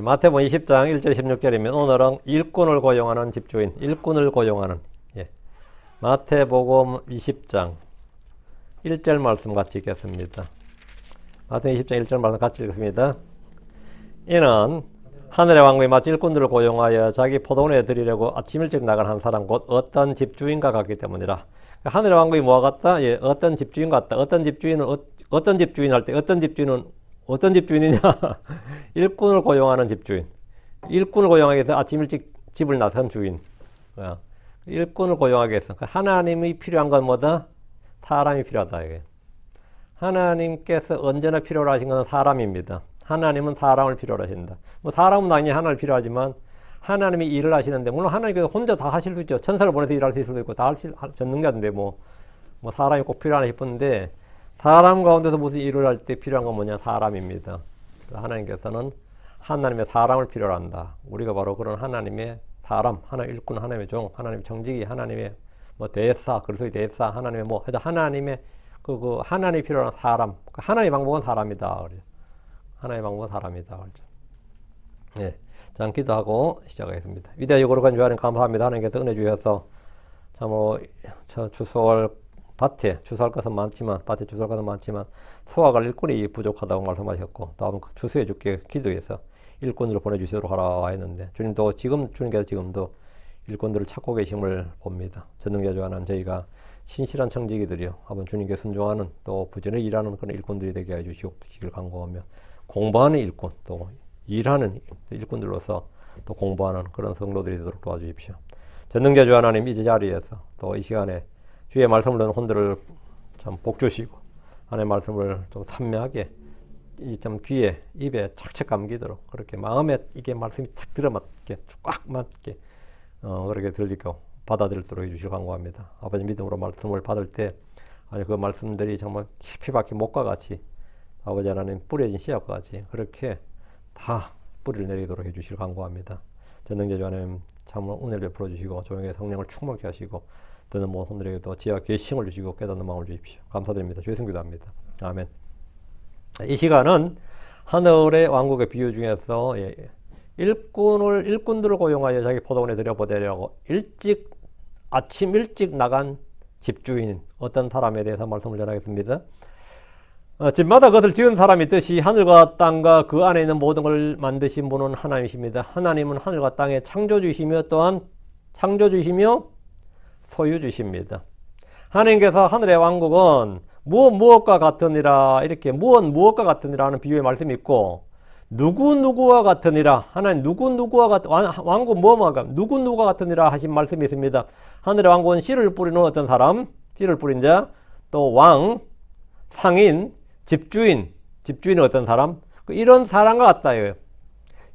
마태복음 20장 1절 16절이면 오늘은 일꾼을 고용하는 집주인, 일꾼을 고용하는 마태복음 20장 1절 말씀 같이 읽겠습니다. 마태복음 20장 1절 말씀 같이 읽겠습니다. 이는 하늘의 왕국이 마치 일꾼들을 고용하여 자기 포도원에 드리려고 아침 일찍 나간 한 사람 곧 어떤 집주인과 같기 때문이라. 하늘의 왕국이 뭐와 같다? 어떤 집주인 같다. 어떤 집주인은 어떤 집주인 할 때 어떤 집주인은 어떤 집주인이냐? 일꾼을 고용하는 집주인. 일꾼을 고용하기 위해서 아침 일찍 집을 나선 주인. 일꾼을 고용하기 위해서. 하나님이 필요한 건 뭐다? 사람이 필요하다. 이게. 하나님께서 언제나 필요로 하신 것은 사람입니다. 하나님은 사람을 필요로 하신다. 뭐 사람은 당연히 하나님을 필요하지만 하나님이 일을 하시는데, 물론 하나님께서 혼자 다 하실 수 있죠. 천사를 보내서 일할 수 있을 수도 있고, 다 전능자인데 뭐 사람이 꼭 필요하나 싶은데, 사람 가운데서 무슨 일을 할 때 필요한 건 뭐냐? 사람입니다. 하나님께서는 하나님의 사람을 필요로 한다. 우리가 바로 그런 하나님의 사람, 하나님의 일꾼, 하나님의 종, 하나님의 정직이, 하나님의 뭐 대사, 그리스도의 대사, 하나님의 뭐 해서 하나님의 하나님이 필요한 사람. 하나님의 방법은 사람이다. 그래요. 하나님의 방법은 사람이다. 그렇죠. 자, 기도하고 시작하겠습니다. 위대하고 거룩한 주 하나님 감사합니다. 하나님께서 은혜 주셔서 참으로 저 추수할 밭에 추수할 것은 많지만 수확할 일꾼이 부족하다고 말씀하셨고, 또 한번 추수해 줄게 기도해서 일꾼으로 보내주시도록 하라 했는데, 주님도 주님께서 지금도 일꾼들을 찾고 계심을 봅니다. 전능자주 하나님, 저희가 신실한 청지기들이요, 한번 주님께 순종하는 또 부지런히 일하는 그런 일꾼들이 되게 해주시길 간구하며, 공부하는 일꾼, 또 일하는 일꾼들로서 또 공부하는 그런 성도들이 되도록 도와주십시오. 전능자주 하나님, 이 자리에서 또 이 시간에 주의 말씀을 듣는 혼들을 참 복주시고, 하나님의 말씀을 좀 선명하게 좀 귀에 입에 착착 감기도록, 그렇게 마음에 이게 말씀이 착 들어맞게 꽉 맞게 그렇게 들리고 받아들이도록 해주시길 간구합니다. 아버지, 믿음으로 말씀을 받을 때 그 말씀들이 정말 깊이 박힌 목과 같이, 아버지 하나님 뿌려진 씨앗과 같이 그렇게 다 뿌리를 내리도록 해주시길 간구합니다. 전능자주 하나님, 참으로 은혜를 베풀어 주시고 조용히 성령을 충만케 하시고 듣는 모든 손들에게도 지혜와 계시를 주시고 깨닫는 마음을 주십시오. 감사드립니다. 주의 성기도 합니다. 아멘. 이 시간은 하늘의 왕국의 비유 중에서 일꾼들을 고용하여 자기 포도원에 들여보내려고 아침 일찍 나간 집주인, 어떤 사람에 대해서 말씀을 전하겠습니다. 집마다 그것을 지은 사람이 있듯이 하늘과 땅과 그 안에 있는 모든 걸 만드신 분은 하나님이십니다. 하나님은 하늘과 땅의 창조주이시며 또한 창조주이시며 소유주십니다. 하나님께서 하늘의 왕국은 무엇과 같으니라, 이렇게 무엇과 같으니라 하는 비유의 말씀이 있고, 누구와 같으니라, 하나님 누구와 같 왕국 누구와 같으니라 하신 말씀이 있습니다. 하늘의 왕국은 씨를 뿌리는 어떤 사람, 씨를 뿌린 자, 또 왕, 상인, 집주인은 어떤 사람, 이런 사람과 같다.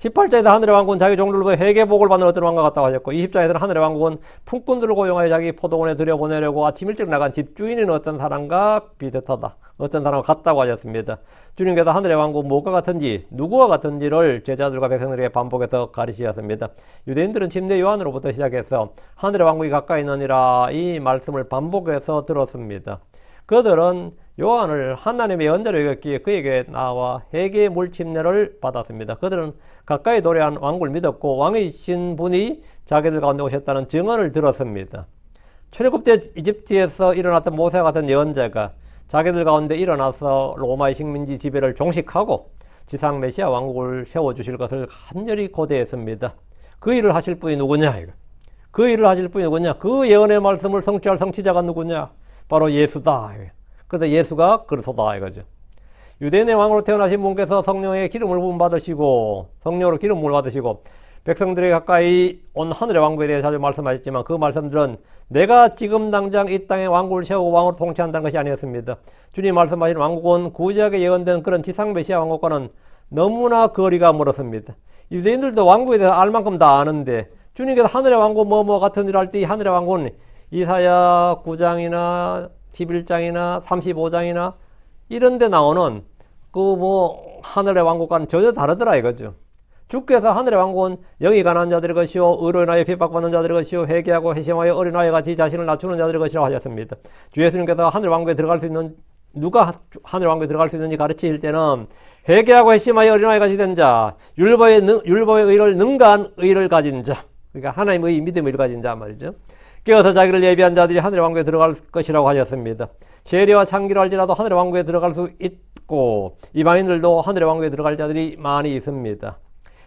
18장에서 하늘의 왕국은 자기 종들로부터 회개복을 받는 어떤 왕과 같다고 하셨고, 20장에서는 하늘의 왕국은 품꾼들을 고용하여 자기 포도원에 들여보내려고 아침 일찍 나간 집주인은 어떤 사람과 비슷하다, 어떤 사람과 같다고 하셨습니다. 주님께서 하늘의 왕국 무엇과 같은지, 누구와 같은지를 제자들과 백성들에게 반복해서 가르치셨습니다. 유대인들은 침례 요한으로부터 시작해서 하늘의 왕국이 가까이 있느니라 이 말씀을 반복해서 들었습니다. 그들은 요한을 하나님의 연자로 여겼기에 그에게 나와 회개의 물 침례를 받았습니다. 그들은 가까이 도래한 왕국을 믿었고 왕이신 분이 자기들 가운데 오셨다는 증언을 들었습니다. 출애굽 때 이집트에서 일어났던 모세와 같은 예언자가 자기들 가운데 일어나서 로마의 식민지 지배를 종식하고 지상 메시아 왕국을 세워주실 것을 간절히 고대했습니다. 그 일을 하실 분이 누구냐? 그 일을 하실 분이 누구냐? 그 예언의 말씀을 성취할 성취자가 누구냐? 바로 예수다. 그래서 예수가 그리스도다 이거죠. 유대인의 왕으로 태어나신 분께서 성령의 기름을 부음받으시고, 성령으로 기름을 받으시고 백성들이 가까이 온 하늘의 왕국에 대해 자주 말씀하셨지만, 그 말씀들은 내가 지금 당장 이 땅에 왕국을 세우고 왕으로 통치한다는 것이 아니었습니다. 주님 말씀하신 왕국은 구약에 예언된 그런 지상 메시아 왕국과는 너무나 거리가 멀었습니다. 유대인들도 왕국에 대해서 알 만큼 다 아는데, 주님께서 하늘의 왕국 뭐 같은 일 할 때 이 하늘의 왕국은 이사야 9장이나 11장이나 35장이나 이런 데 나오는 하늘의 왕국과는 전혀 다르더라 이거죠. 주께서 하늘의 왕국은 영이 가난한 자들의 것이요 의로 인하여 핍박받는 자들의 것이요 회개하고 회심하여 어린아이 같이 자신을 낮추는 자들의 것이라고 하셨습니다. 주 예수님께서 하늘 왕국에 들어갈 수 있는 누가 하늘 왕국에 들어갈 수 있는지 가르치실 때는 회개하고 회심하여 어린아이 같이 된 자, 율법의 의를 능가한 의를 가진 자, 그러니까 하나님의 믿음의 의를 가진 자 말이죠. 깨어서 자기를 예비한 자들이 하늘의 왕국에 들어갈 것이라고 하셨습니다. 세례와 창기를 할지라도 하늘의 왕국에 들어갈 수 있고 이방인들도 하늘의 왕국에 들어갈 자들이 많이 있습니다.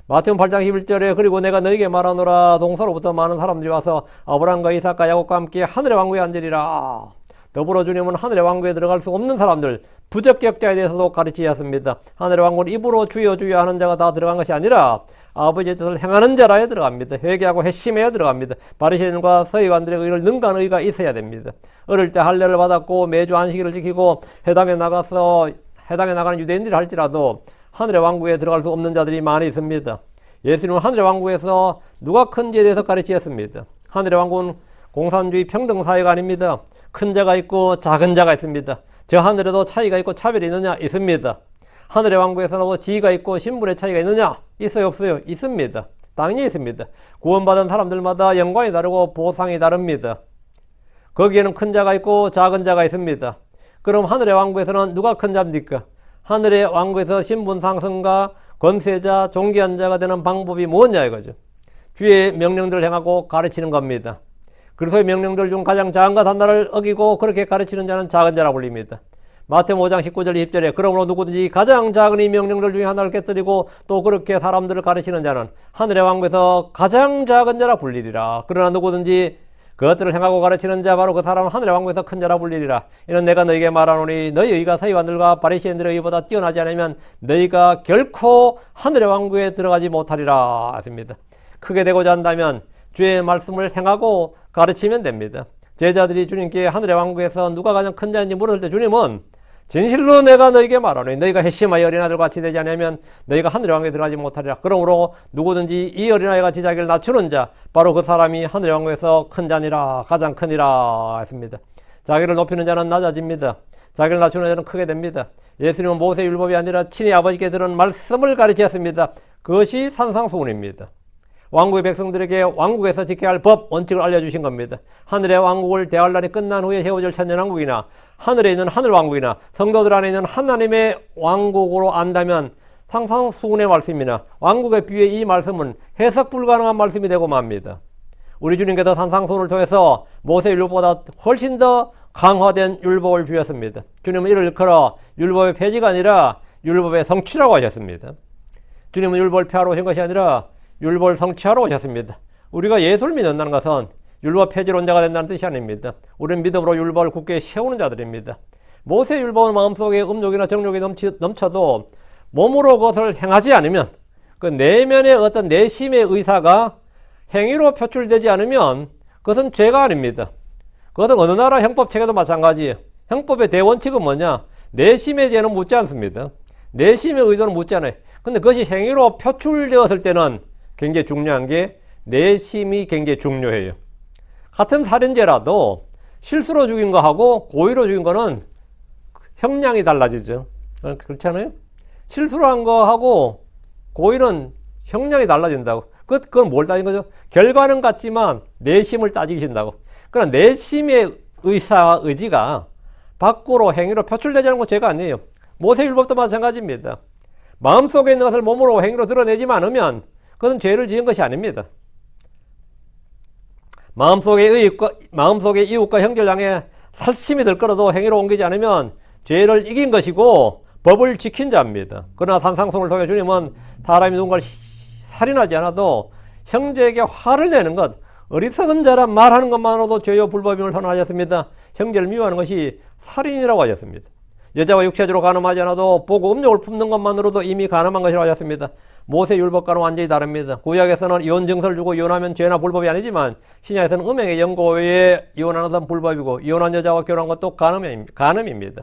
마태복음 8장 11절에 그리고 내가 너에게 말하노라 동서로부터 많은 사람들이 와서 아브라함과 이삭과 야곱과 함께 하늘의 왕국에 앉으리라. 더불어 주님은 하늘의 왕국에 들어갈 수 없는 사람들 부적격자에 대해서도 가르치셨습니다. 하늘의 왕국은 입으로 주여 주여 하는 자가 다 들어간 것이 아니라 아버지의 뜻을 행하는 자라에 들어갑니다. 회개하고 회심해야 들어갑니다. 바리새인과 서기관들의 의를 능가하는 의가 있어야 됩니다. 어릴 때 할례를 받았고 매주 안식일을 지키고 회당에 나가는 유대인들이 할지라도 하늘의 왕국에 들어갈 수 없는 자들이 많이 있습니다. 예수님은 하늘의 왕국에서 누가 큰지에 대해서 가르치셨습니다. 하늘의 왕국은 공산주의 평등사회가 아닙니다. 큰 자가 있고 작은 자가 있습니다. 저 하늘에도 차이가 있고 차별이 있느냐? 있습니다. 하늘의 왕국에서도 지위가 있고 신분의 차이가 있느냐? 있어요? 없어요? 있습니다. 당연히 있습니다. 구원받은 사람들마다 영광이 다르고 보상이 다릅니다. 거기에는 큰 자가 있고 작은 자가 있습니다. 그럼 하늘의 왕국에서는 누가 큰 자입니까? 하늘의 왕국에서 신분 상승과 권세자, 존귀한 자가 되는 방법이 뭐냐 이거죠. 주의 명령들을 행하고 가르치는 겁니다. 그리스도의 명령들 중 가장 작은 것 하나를 어기고 그렇게 가르치는 자는 작은 자라고 불립니다. 마태복음 5장 19절 20절에 그러므로 누구든지 가장 작은 이 명령들 중에 하나를 깨뜨리고 또 그렇게 사람들을 가르치는 자는 하늘의 왕국에서 가장 작은 자라 불리리라. 그러나 누구든지 그것들을 행하고 가르치는 자 바로 그 사람은 하늘의 왕국에서 큰 자라 불리리라. 이는 내가 너에게 말하노니 너희 의가 서기관들과 바리새인들의 의보다 뛰어나지 않으면 너희가 결코 하늘의 왕국에 들어가지 못하리라 했습니다. 크게 되고자 한다면 주의 말씀을 행하고 가르치면 됩니다. 제자들이 주님께 하늘의 왕국에서 누가 가장 큰 자인지 물었을 때 주님은 진실로 내가 너에게 말하노니 너희가 회심하여 어린아이들 같이 되지 않으면 너희가 하늘의 왕국에 들어가지 못하리라. 그러므로 누구든지 이 어린아이 같이 자기를 낮추는 자 바로 그 사람이 하늘의 왕국에서 큰 자니라 가장 크니라 했습니다. 자기를 높이는 자는 낮아집니다. 자기를 낮추는 자는 크게 됩니다. 예수님은 모세의 율법이 아니라 친히 아버지께 들은 말씀을 가르치셨습니다. 그것이 산상수훈입니다. 왕국의 백성들에게 왕국에서 지켜야 할 법, 원칙을 알려주신 겁니다. 하늘의 왕국을 대할 날이 끝난 후에 세워질 천년왕국이나 하늘에 있는 하늘왕국이나 성도들 안에 있는 하나님의 왕국으로 안다면 산상수훈의 말씀이나 왕국의 비유의 이 말씀은 해석 불가능한 말씀이 되고 맙니다. 우리 주님께서 산상수훈을 통해서 모세 율법보다 훨씬 더 강화된 율법을 주셨습니다. 주님은 이를 일컬어 율법의 폐지가 아니라 율법의 성취라고 하셨습니다. 주님은 율법을 폐하러 오신 것이 아니라 율법을 성취하러 오셨습니다. 우리가 예수를 믿는다는 것은 율법 폐지론자가 된다는 뜻이 아닙니다. 우리는 믿음으로 율법을 굳게 세우는 자들입니다. 모세 율법은 마음속에 음욕이나 정욕이 넘쳐도 몸으로 그것을 행하지 않으면 그 내면의 어떤 내심의 의사가 행위로 표출되지 않으면 그것은 죄가 아닙니다. 그것은 어느 나라 형법책에도 마찬가지예요. 형법의 대원칙은 뭐냐? 내심의 죄는 묻지 않습니다. 내심의 의도는 묻지 않아요. 근데 그것이 행위로 표출되었을 때는 굉장히 중요한 게 내심이 굉장히 중요해요. 같은 살인죄라도 실수로 죽인 거하고 고의로 죽인 거는 형량이 달라지죠. 그렇지 않아요? 실수로 한 거하고 고의는 형량이 달라진다고. 그건 뭘 따진 거죠? 결과는 같지만 내심을 따지신다고. 그러나 내심의 의사와 의지가 밖으로 행위로 표출되지 않은 건 죄가 아니에요. 모세율법도 마찬가지입니다. 마음속에 있는 것을 몸으로 행위로 드러내지만 않으면 그것은 죄를 지은 것이 아닙니다. 마음속의 이웃과 형제를 향해 살심이 들끓어도 행위로 옮기지 않으면 죄를 이긴 것이고 법을 지킨 자입니다. 그러나 산상수훈을 통해 주님은 사람이 누군가를 살인하지 않아도 형제에게 화를 내는 것, 어리석은 자란 말하는 것만으로도 죄요 불법임을 선언하셨습니다. 형제를 미워하는 것이 살인이라고 하셨습니다. 여자와 육체적으로 간음하지 않아도 보고 음욕을 품는 것만으로도 이미 간음한 것이라고 하셨습니다. 모세 율법과는 완전히 다릅니다. 구약에서는 이혼 증서를 주고 이혼하면 죄나 불법이 아니지만 신약에서는 음행의 연고 외에 이혼하는 것은 불법이고 이혼한 여자와 결혼한 것도 간음입니다.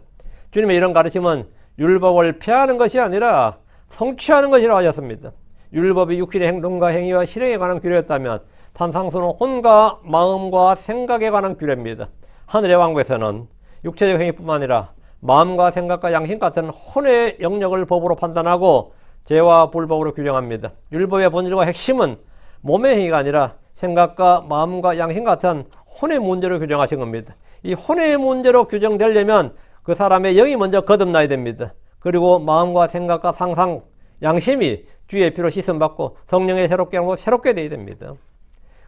주님의 이런 가르침은 율법을 폐하는 것이 아니라 성취하는 것이라고 하셨습니다. 율법이 육신의 행동과 행위와 실행에 관한 규례였다면 산상수훈은 혼과 마음과 생각에 관한 규례입니다. 하늘의 왕국에서는 육체적 행위뿐만 아니라 마음과 생각과 양심 같은 혼의 영역을 법으로 판단하고 죄와 불법으로 규정합니다. 율법의 본질과 핵심은 몸의 행위가 아니라 생각과 마음과 양심 같은 혼의 문제로 규정하신 겁니다. 이 혼의 문제로 규정되려면 그 사람의 영이 먼저 거듭나야 됩니다. 그리고 마음과 생각과 상상, 양심이 주의 피로 씻음받고 성령의 새롭게 하고 새롭게 되어야 됩니다.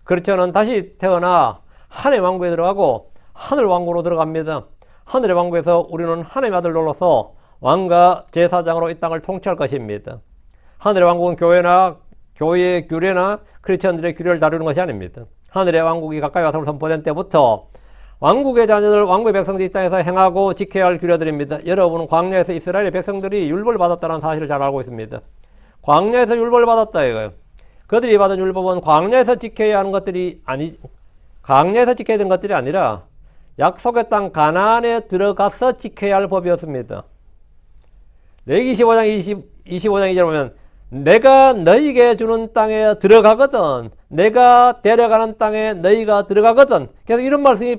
그렇지 않으면 다시 태어나 하늘의 왕국에 들어가고 하늘 왕국으로 들어갑니다. 하늘의 왕국에서 우리는 하나님의 아들로서 왕과 제사장으로 이 땅을 통치할 것입니다. 하늘의 왕국은 교회의 규례나 크리스천들의 규례를 다루는 것이 아닙니다. 하늘의 왕국이 가까이 와서 선포된 때부터 왕국의 자녀들, 왕국의 백성들이 이 땅에서 행하고 지켜야 할 규례들입니다. 여러분은 광야에서 이스라엘의 백성들이 율법을 받았다는 사실을 잘 알고 있습니다. 광야에서 율법을 받았다 이거예요. 그들이 받은 율법은 광야에서 지켜야 하는 것들이 광야에서 지켜야 되는 것들이 아니라 약속의 땅 가나안에 들어가서 지켜야 할 법이었습니다. 레위기 25장 25장 2절 보면 내가 너희에게 주는 땅에 들어가거든, 내가 데려가는 땅에 너희가 들어가거든. 계속 이런 말씀이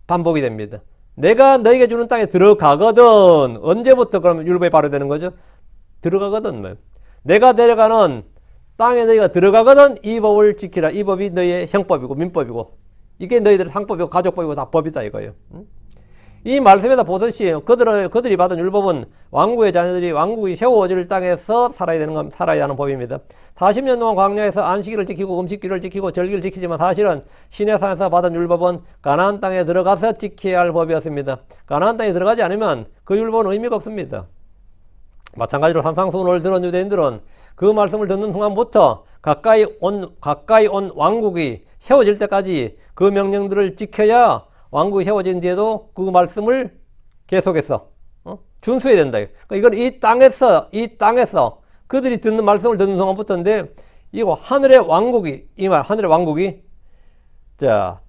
반복이 됩니다. 내가 너희에게 주는 땅에 들어가거든. 언제부터 그러면 율법이 발효되는 거죠? 들어가거든. 내가 데려가는 땅에 너희가 들어가거든 이 법을 지키라. 이 법이 너희의 형법이고 민법이고 이게 너희들의 상법이고 가족법이고 다 법이다 이거예요. 이 말씀에다 보듯이 그들이 받은 율법은 왕국의 자녀들이 왕국이 세워질 땅에서 살아야 하는 법입니다. 40년 동안 광야에서 안식일을 지키고 음식기를 지키고 절기를 지키지만 사실은 시내산에서 받은 율법은 가나안 땅에 들어가서 지켜야 할 법이었습니다. 가나안 땅에 들어가지 않으면 그 율법은 의미가 없습니다. 마찬가지로 산상수훈을 들은 유대인들은 그 말씀을 듣는 순간부터 가까이 온 왕국이 세워질 때까지 그 명령들을 지켜야 왕국이 세워진 뒤에도 그 말씀을 계속해서 준수해야 된다. 그러니까 이건 이 땅에서 그들이 듣는 말씀을 듣는 순간부터인데 이거 하늘의 왕국이 자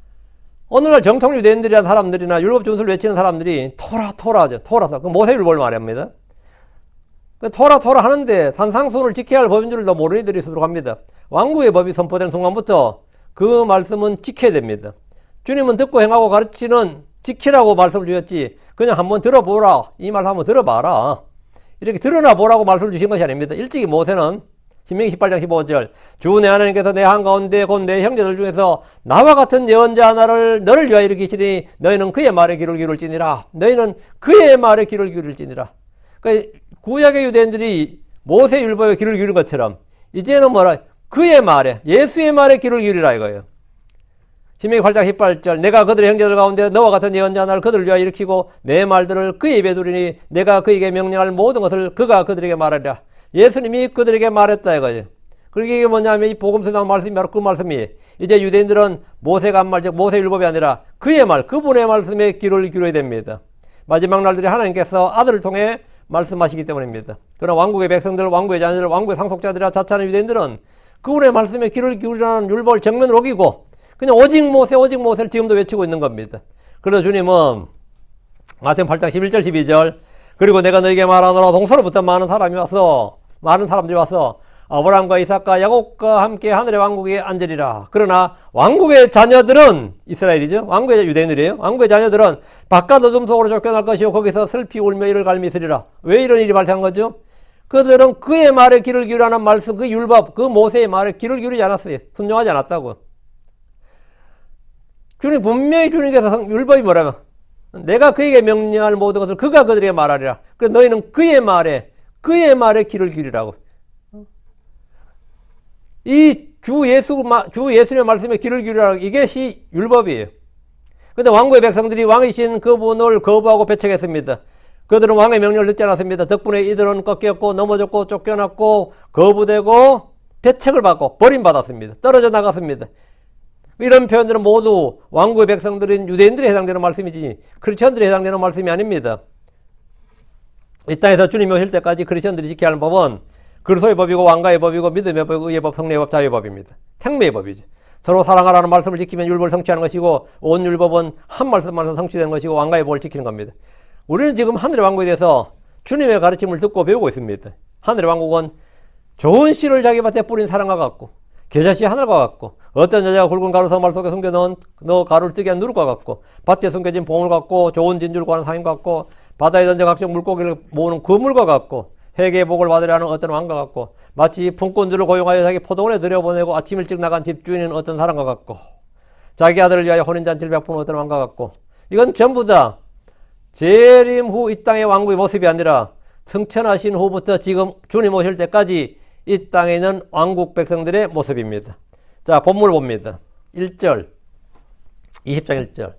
오늘날 정통 유대인들이라는 사람들이나 율법 준수를 외치는 사람들이 토라서 그 모세율법을 말합니다. 토라 하는데 산상수훈을 지켜야 할 법인 줄도 모르는 이들이 수두룩합니다. 왕국의 법이 선포된 순간부터 그 말씀은 지켜야 됩니다. 주님은 듣고 행하고 가르치는 지키라고 말씀을 주셨지 그냥 한번 들어보라 이 말 한번 들어봐라 이렇게 드러나 보라고 말씀을 주신 것이 아닙니다. 일찍이 모세는 신명기 18장 15절 주 내 하나님께서 내 한가운데 곧 내 형제들 중에서 나와 같은 예언자 하나를 너를 위하여 일으키시니 너희는 그의 말에 귀를 기울지니라. 너희는 그의 말에 귀를 기울지니라. 그러니까 구약의 유대인들이 모세 율법에 귀를 기울인 것처럼 이제는 그의 말에 예수의 말에 귀를 기울이라 이거예요. 신명기 8장 18절 내가 그들의 형제들 가운데 너와 같은 예언자 하나를 그들을 위하여 일으키고 내 말들을 그의 입에 두리니 내가 그에게 명령할 모든 것을 그가 그들에게 말하리라. 예수님이 그들에게 말했다 이거예요. 그러니까 이게 뭐냐면 이 복음서에 나온 말씀이 바로 그 말씀이 이제 유대인들은 모세가 한 말, 즉 모세 율법이 아니라 그의 말, 그분의 말씀에 귀를 기울여야 됩니다. 마지막 날들에 하나님께서 아들을 통해 말씀하시기 때문입니다. 그러나 왕국의 백성들, 왕국의 자녀들, 왕국의 상속자들이라 자처하는 유대인들은 그분의 말씀에 귀를 기울이라는 율법을 정면으로 어기고 그냥 오직 모세를 지금도 외치고 있는 겁니다. 그래서 주님은 마태복음 8장 11절 12절 그리고 내가 너에게 말하노라 동서로부터 많은 사람들이 와서 아브라함과 이삭과 야곱과 함께 하늘의 왕국에 앉으리라. 그러나 왕국의 자녀들은 이스라엘이죠. 왕국의 유대인들이에요. 왕국의 자녀들은 바깥 어둠 속으로 쫓겨날 것이요 거기서 슬피 울며 이를 갈미으리라. 왜 이런 일이 발생한 거죠? 그들은 그의 말에 귀를 기울이라는 말씀, 그 율법, 그 모세의 말에 귀를 기울이지 않았어요. 순종하지 않았다고. 분명히 주님께서 율법이 뭐라면 내가 그에게 명령할 모든 것을 그가 그들에게 말하리라. 그래서 너희는 그의 말에 귀를 기울이라고. 이 주 예수님의 말씀에 귀를 기울이라고 이것이 율법이에요. 근데 왕국의 백성들이 왕이신 그분을 거부하고 배척했습니다. 그들은 왕의 명령을 듣지 않았습니다. 덕분에 이들은 꺾였고 넘어졌고 쫓겨났고 거부되고 배척을 받고 버림받았습니다. 떨어져 나갔습니다. 이런 표현들은 모두 왕국의 백성들인 유대인들에 해당되는 말씀이지 크리스천들에 해당되는 말씀이 아닙니다. 이 땅에서 주님이 오실 때까지 크리스천들이 지켜야 하는 법은 그리스도의 법이고 왕가의 법이고 믿음의 법, 의의 법, 성례의 법, 자유의 법입니다. 택매의 법이죠. 서로 사랑하라는 말씀을 지키면 율법을 성취하는 것이고 온 율법은 한 말씀만 성취되는 것이고 왕가의 법을 지키는 겁니다. 우리는 지금 하늘의 왕국에 대해서 주님의 가르침을 듣고 배우고 있습니다. 하늘의 왕국은 좋은 씨를 자기 밭에 뿌린 사람과 같고 겨자씨 하늘과 같고 어떤 여자가 굵은 가루 서말 속에 숨겨놓은 가루를 뜨게 한 누룩과 같고 밭에 숨겨진 봉을 같고 좋은 진주를 구하는 상인 같고 바다에 던져 각종 물고기를 모으는 그물과 같고 회개의 복을 받으려 하는 어떤 왕과 같고 마치 품꾼들을 고용하여 자기 포도원에 들여보내고 아침 일찍 나간 집주인인 어떤 사람과 같고 자기 아들을 위하여 혼인잔치를 베푸는 어떤 왕과 같고 이건 전부 다 재림 후 이 땅의 왕국의 모습이 아니라 승천하신 후부터 지금 주님 오실 때까지 이 땅에 있는 왕국 백성들의 모습입니다. 자, 본문을 봅니다. 1절, 20장 1절.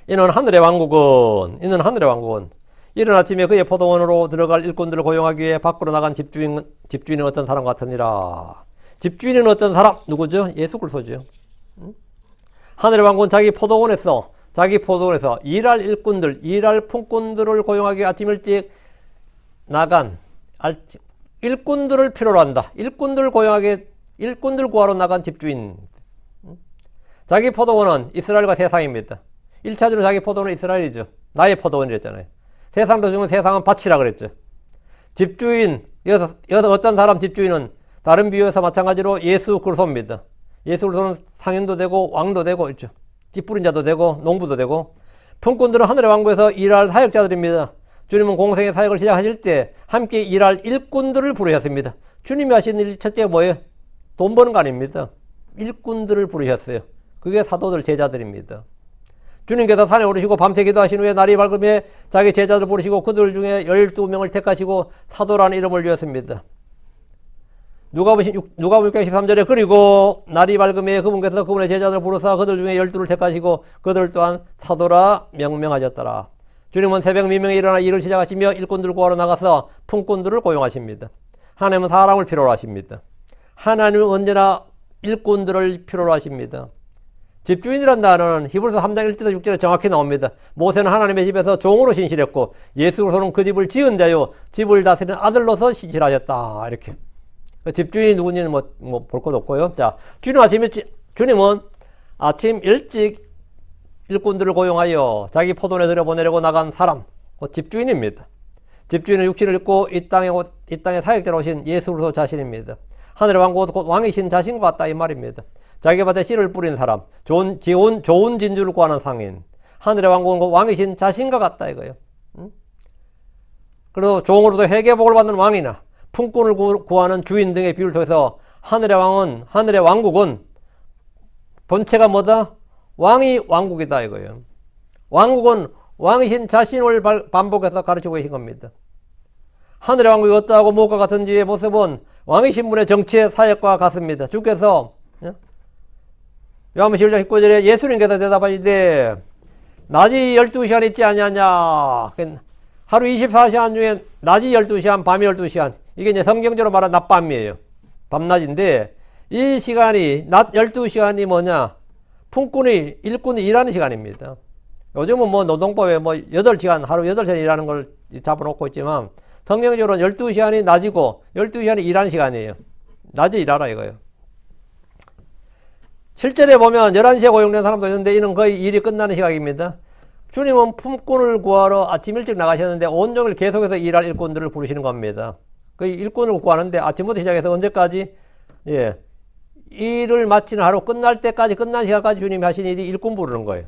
이는 하늘의 왕국은 이른 아침에 그의 포도원으로 들어갈 일꾼들을 고용하기 위해 밖으로 나간 집주인은 어떤 사람 같으니라. 집주인은 어떤 사람? 누구죠? 예수 그리스도죠. 하늘의 왕국은 자기 포도원에서 일할 일꾼들, 일할 품꾼들을 고용하기 위해 아침 일찍 나간 일꾼들을 필요로 한다. 일꾼들 구하러 나간 집주인. 자기 포도원은 이스라엘과 세상입니다. 1차적으로 자기 포도원은 이스라엘이죠. 나의 포도원이랬잖아요. 세상도 중은 세상은 밭이라 그랬죠. 집주인, 여기서 어떤 사람 집주인은 다른 비유에서 마찬가지로 예수 그리스도입니다. 예수 그리스도는 상인도 되고 왕도 되고 있죠. 뒷부린 자도 되고 농부도 되고. 품꾼들은 하늘의 왕국에서 일할 사역자들입니다. 주님은 공생의 사역을 시작하실 때 함께 일할 일꾼들을 부르셨습니다. 주님이 하신 일 첫째가 뭐예요? 돈 버는 거 아닙니다. 일꾼들을 부르셨어요. 그게 사도들, 제자들입니다. 주님께서 산에 오르시고 밤새 기도하신 후에 날이 밝음에 자기 제자들 부르시고 그들 중에 12명을 택하시고 사도라는 이름을 주었습니다. 누가복음 6장 13절에 그리고 날이 밝음에 그분께서 그분의 제자들을 부르사 그들 중에 12를 택하시고 그들 또한 사도라 명명하셨더라. 주님은 새벽 미명에 일어나 일을 시작하시며 일꾼들을 구하러 나가서 품꾼들을 고용하십니다. 하나님은 사람을 필요로 하십니다. 하나님은 언제나 일꾼들을 필요로 하십니다. 집주인이란 단어는 히브리서 3장 1절에서 6절에 정확히 나옵니다. 모세는 하나님의 집에서 종으로 신실했고 예수 그리스도는 그 집을 지은 자요 집을 다스리는 아들로서 신실하셨다. 이렇게. 집주인이 누군지는 볼 것도 없고요. 자, 주님은 아침 일찍 일꾼들을 고용하여 자기 포도원에 들여보내려고 나간 사람, 곧 집주인입니다. 집주인은 육신을 입고 이 땅에 사역자로 오신 예수 그리스도 자신입니다. 하늘의 왕국은 곧 왕이신 자신과 같다 이 말입니다. 자기 밭에 씨를 뿌린 사람, 좋은 진주를 구하는 상인. 하늘의 왕국은 곧 왕이신 자신과 같다 이거예요. 그리고 종으로도 회개복을 받는 왕이나 품꾼을 구하는 주인 등의 비유를 통해서 하늘의 왕국은 본체가 뭐다? 왕이 왕국이다 이거예요. 왕국은 왕이신 자신을 반복해서 가르치고 계신 겁니다. 하늘의 왕국이 어떠하고 무엇과 같은지의 모습은 왕이신 분의 정치의 사역과 같습니다. 주께서 요한복음 11장 19절에 예수님께서 대답하시되 낮이 12시간 있지 아니하냐. 하루 24시간 중에 낮이 12시간, 밤이 12시간. 이게 이제 성경적으로 말하는 낮밤이에요. 밤낮인데 이 시간이 낮 12시간이 뭐냐? 일꾼이 일하는 시간입니다. 요즘은 노동법에 8시간, 하루 8시간 일하는 걸 잡아놓고 있지만 성경적으로는 12시간이 낮이고 12시간이 일하는 시간이에요. 낮에 일하라 이거예요. 실제로 보면 11시에 고용된 사람도 있는데 이는 거의 일이 끝나는 시각입니다. 주님은 품꾼을 구하러 아침 일찍 나가셨는데 온종일 계속해서 일할 일꾼들을 부르시는 겁니다. 그 일꾼을 구하는데 아침부터 시작해서 언제까지? 일을 마치는 하루 끝난 시간까지 주님이 하신 일이 일꾼 부르는 거예요.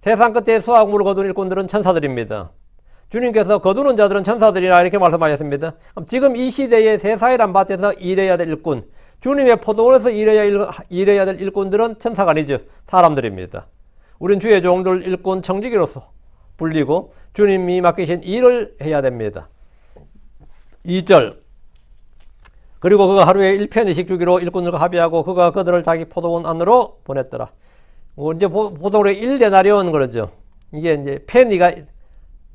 세상 끝에 수확물을 거둔 일꾼들은 천사들입니다. 주님께서 거두는 자들은 천사들이라 이렇게 말씀하셨습니다. 그럼 지금 이 시대에 세상이란 밭에서 일해야 될 일꾼, 주님의 포도원에서 일해야 될 일꾼들은 천사가 아니죠. 사람들입니다. 우린 주의 종들 일꾼 청지기로서 불리고 주님이 맡기신 일을 해야 됩니다. 2절 그리고 그가 하루에 1편2씩 주기로 일꾼들과 합의하고 그가 그들을 자기 포도원 안으로 보냈더라. 이제 보통으로 1데나리온 그러죠. 이게 이제 페니가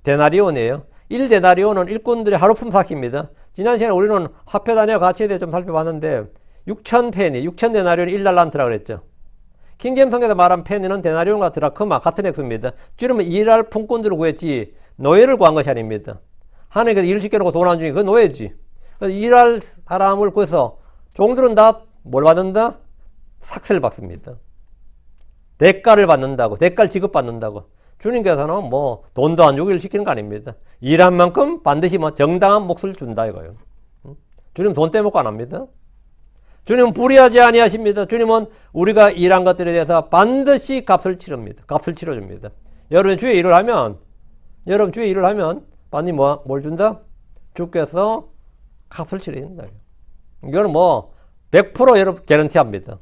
데나리온이에요. 1데나리온은 일꾼들의 하루 품삯입니다. 지난 시간에 우리는 화폐 단위와 가치에 대해 좀 살펴봤는데 6,000데나리온이 1달란트라 그랬죠. 킹제임스 성경에서 말한 페니는 데나리온과 드라크마 같은 액수입니다. 주님은 일할 품꾼들을 구했지 노예를 구한 것이 아닙니다. 하나님께서 일을 시켜놓고 돈 안 주니 그건 노예지. 그래서 일할 사람을 구해서 종들은 다 뭘 받는다? 삭스를 받습니다. 대가를 받는다고, 대가를 지급받는다고. 주님께서는 돈도 안 주고 일 시키는 거 아닙니다. 일한 만큼 반드시 정당한 몫을 준다 이거예요. 주님 돈 떼먹고 안 합니다. 주님은 불의하지 아니하십니다. 주님은 우리가 일한 것들에 대해서 반드시 값을 치릅니다. 값을 치러줍니다. 여러분 주의 일을 하면 반드시 뭘 준다? 주께서 값을 치러준다. 이거는 100% 여러분 개런티합니다.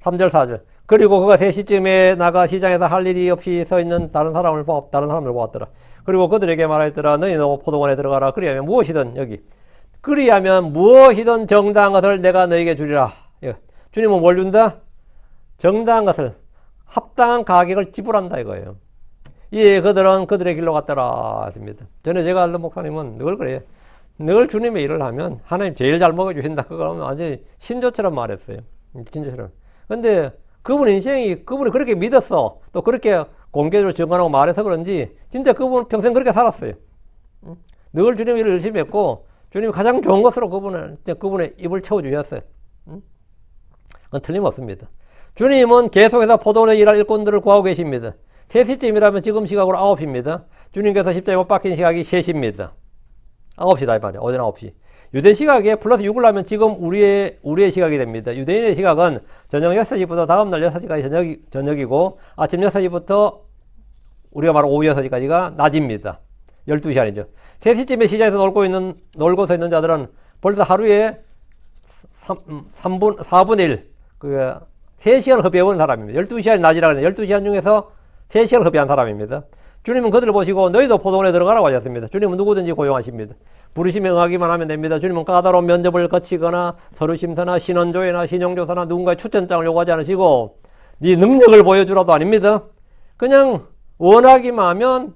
3절 4절 그리고 그가 3시쯤에 나가 시장에서 할 일이 없이 서 있는 다른 사람을 보았더라. 그리고 그들에게 말하였더라. 너희는 포도원에 들어가라. 그리하면 무엇이든 여기 그리하면 무엇이든 정당한 것을 내가 너희에게 주리라. 주님은 뭘 준다? 정당한 것을 합당한 가격을 지불한다 이거예요. 예, 그들은 그들의 길로 갔더라 했습니다. 전에 제가 알던 목사님은 늘 그래요. 늘 주님의 일을 하면 하나님 제일 잘 먹여주신다. 그거는 완전히 신조처럼 말했어요. 신조처럼. 근데 그분 인생이 그분이 그렇게 믿었어. 또 그렇게 공개적으로 증언하고 말해서 그런지 진짜 그분 평생 그렇게 살았어요. 늘 주님의 일을 열심히 했고 주님이 가장 좋은 것으로 그분의 입을 채워주셨어요. 그건 틀림없습니다. 주님은 계속해서 포도원에 일할 일꾼들을 구하고 계십니다. 3시쯤이라면 지금 시각으로 9시입니다. 주님께서 십자가에 못 박힌 시각이 3시입니다. 9시다 이 말이야. 오전 9시. 유대 시각에 플러스 6을 하면 지금 우리의 시각이 됩니다. 유대인의 시각은 저녁 6시부터 다음날 6시까지 저녁이고 아침 6시부터 우리가 말하는 오후 6시까지가 낮입니다. 12시간이죠. 3시쯤에 시장에서 놀고 서 있는 자들은 벌써 하루에 4분의 1, 3시간을 허비해온 사람입니다. 12시간이 낮이라 그러는데 12시간 중에서 3시간을 허비한 사람입니다. 주님은 그들을 보시고 너희도 포도원에 들어가라고 하셨습니다. 주님은 누구든지 고용하십니다. 부르시면 응하기만 하면 됩니다. 주님은 까다로운 면접을 거치거나 서류 심사나 신원조회나 신용조사나 누군가의 추천장을 요구하지 않으시고 네 능력을 보여주라도 아닙니다. 그냥 원하기만 하면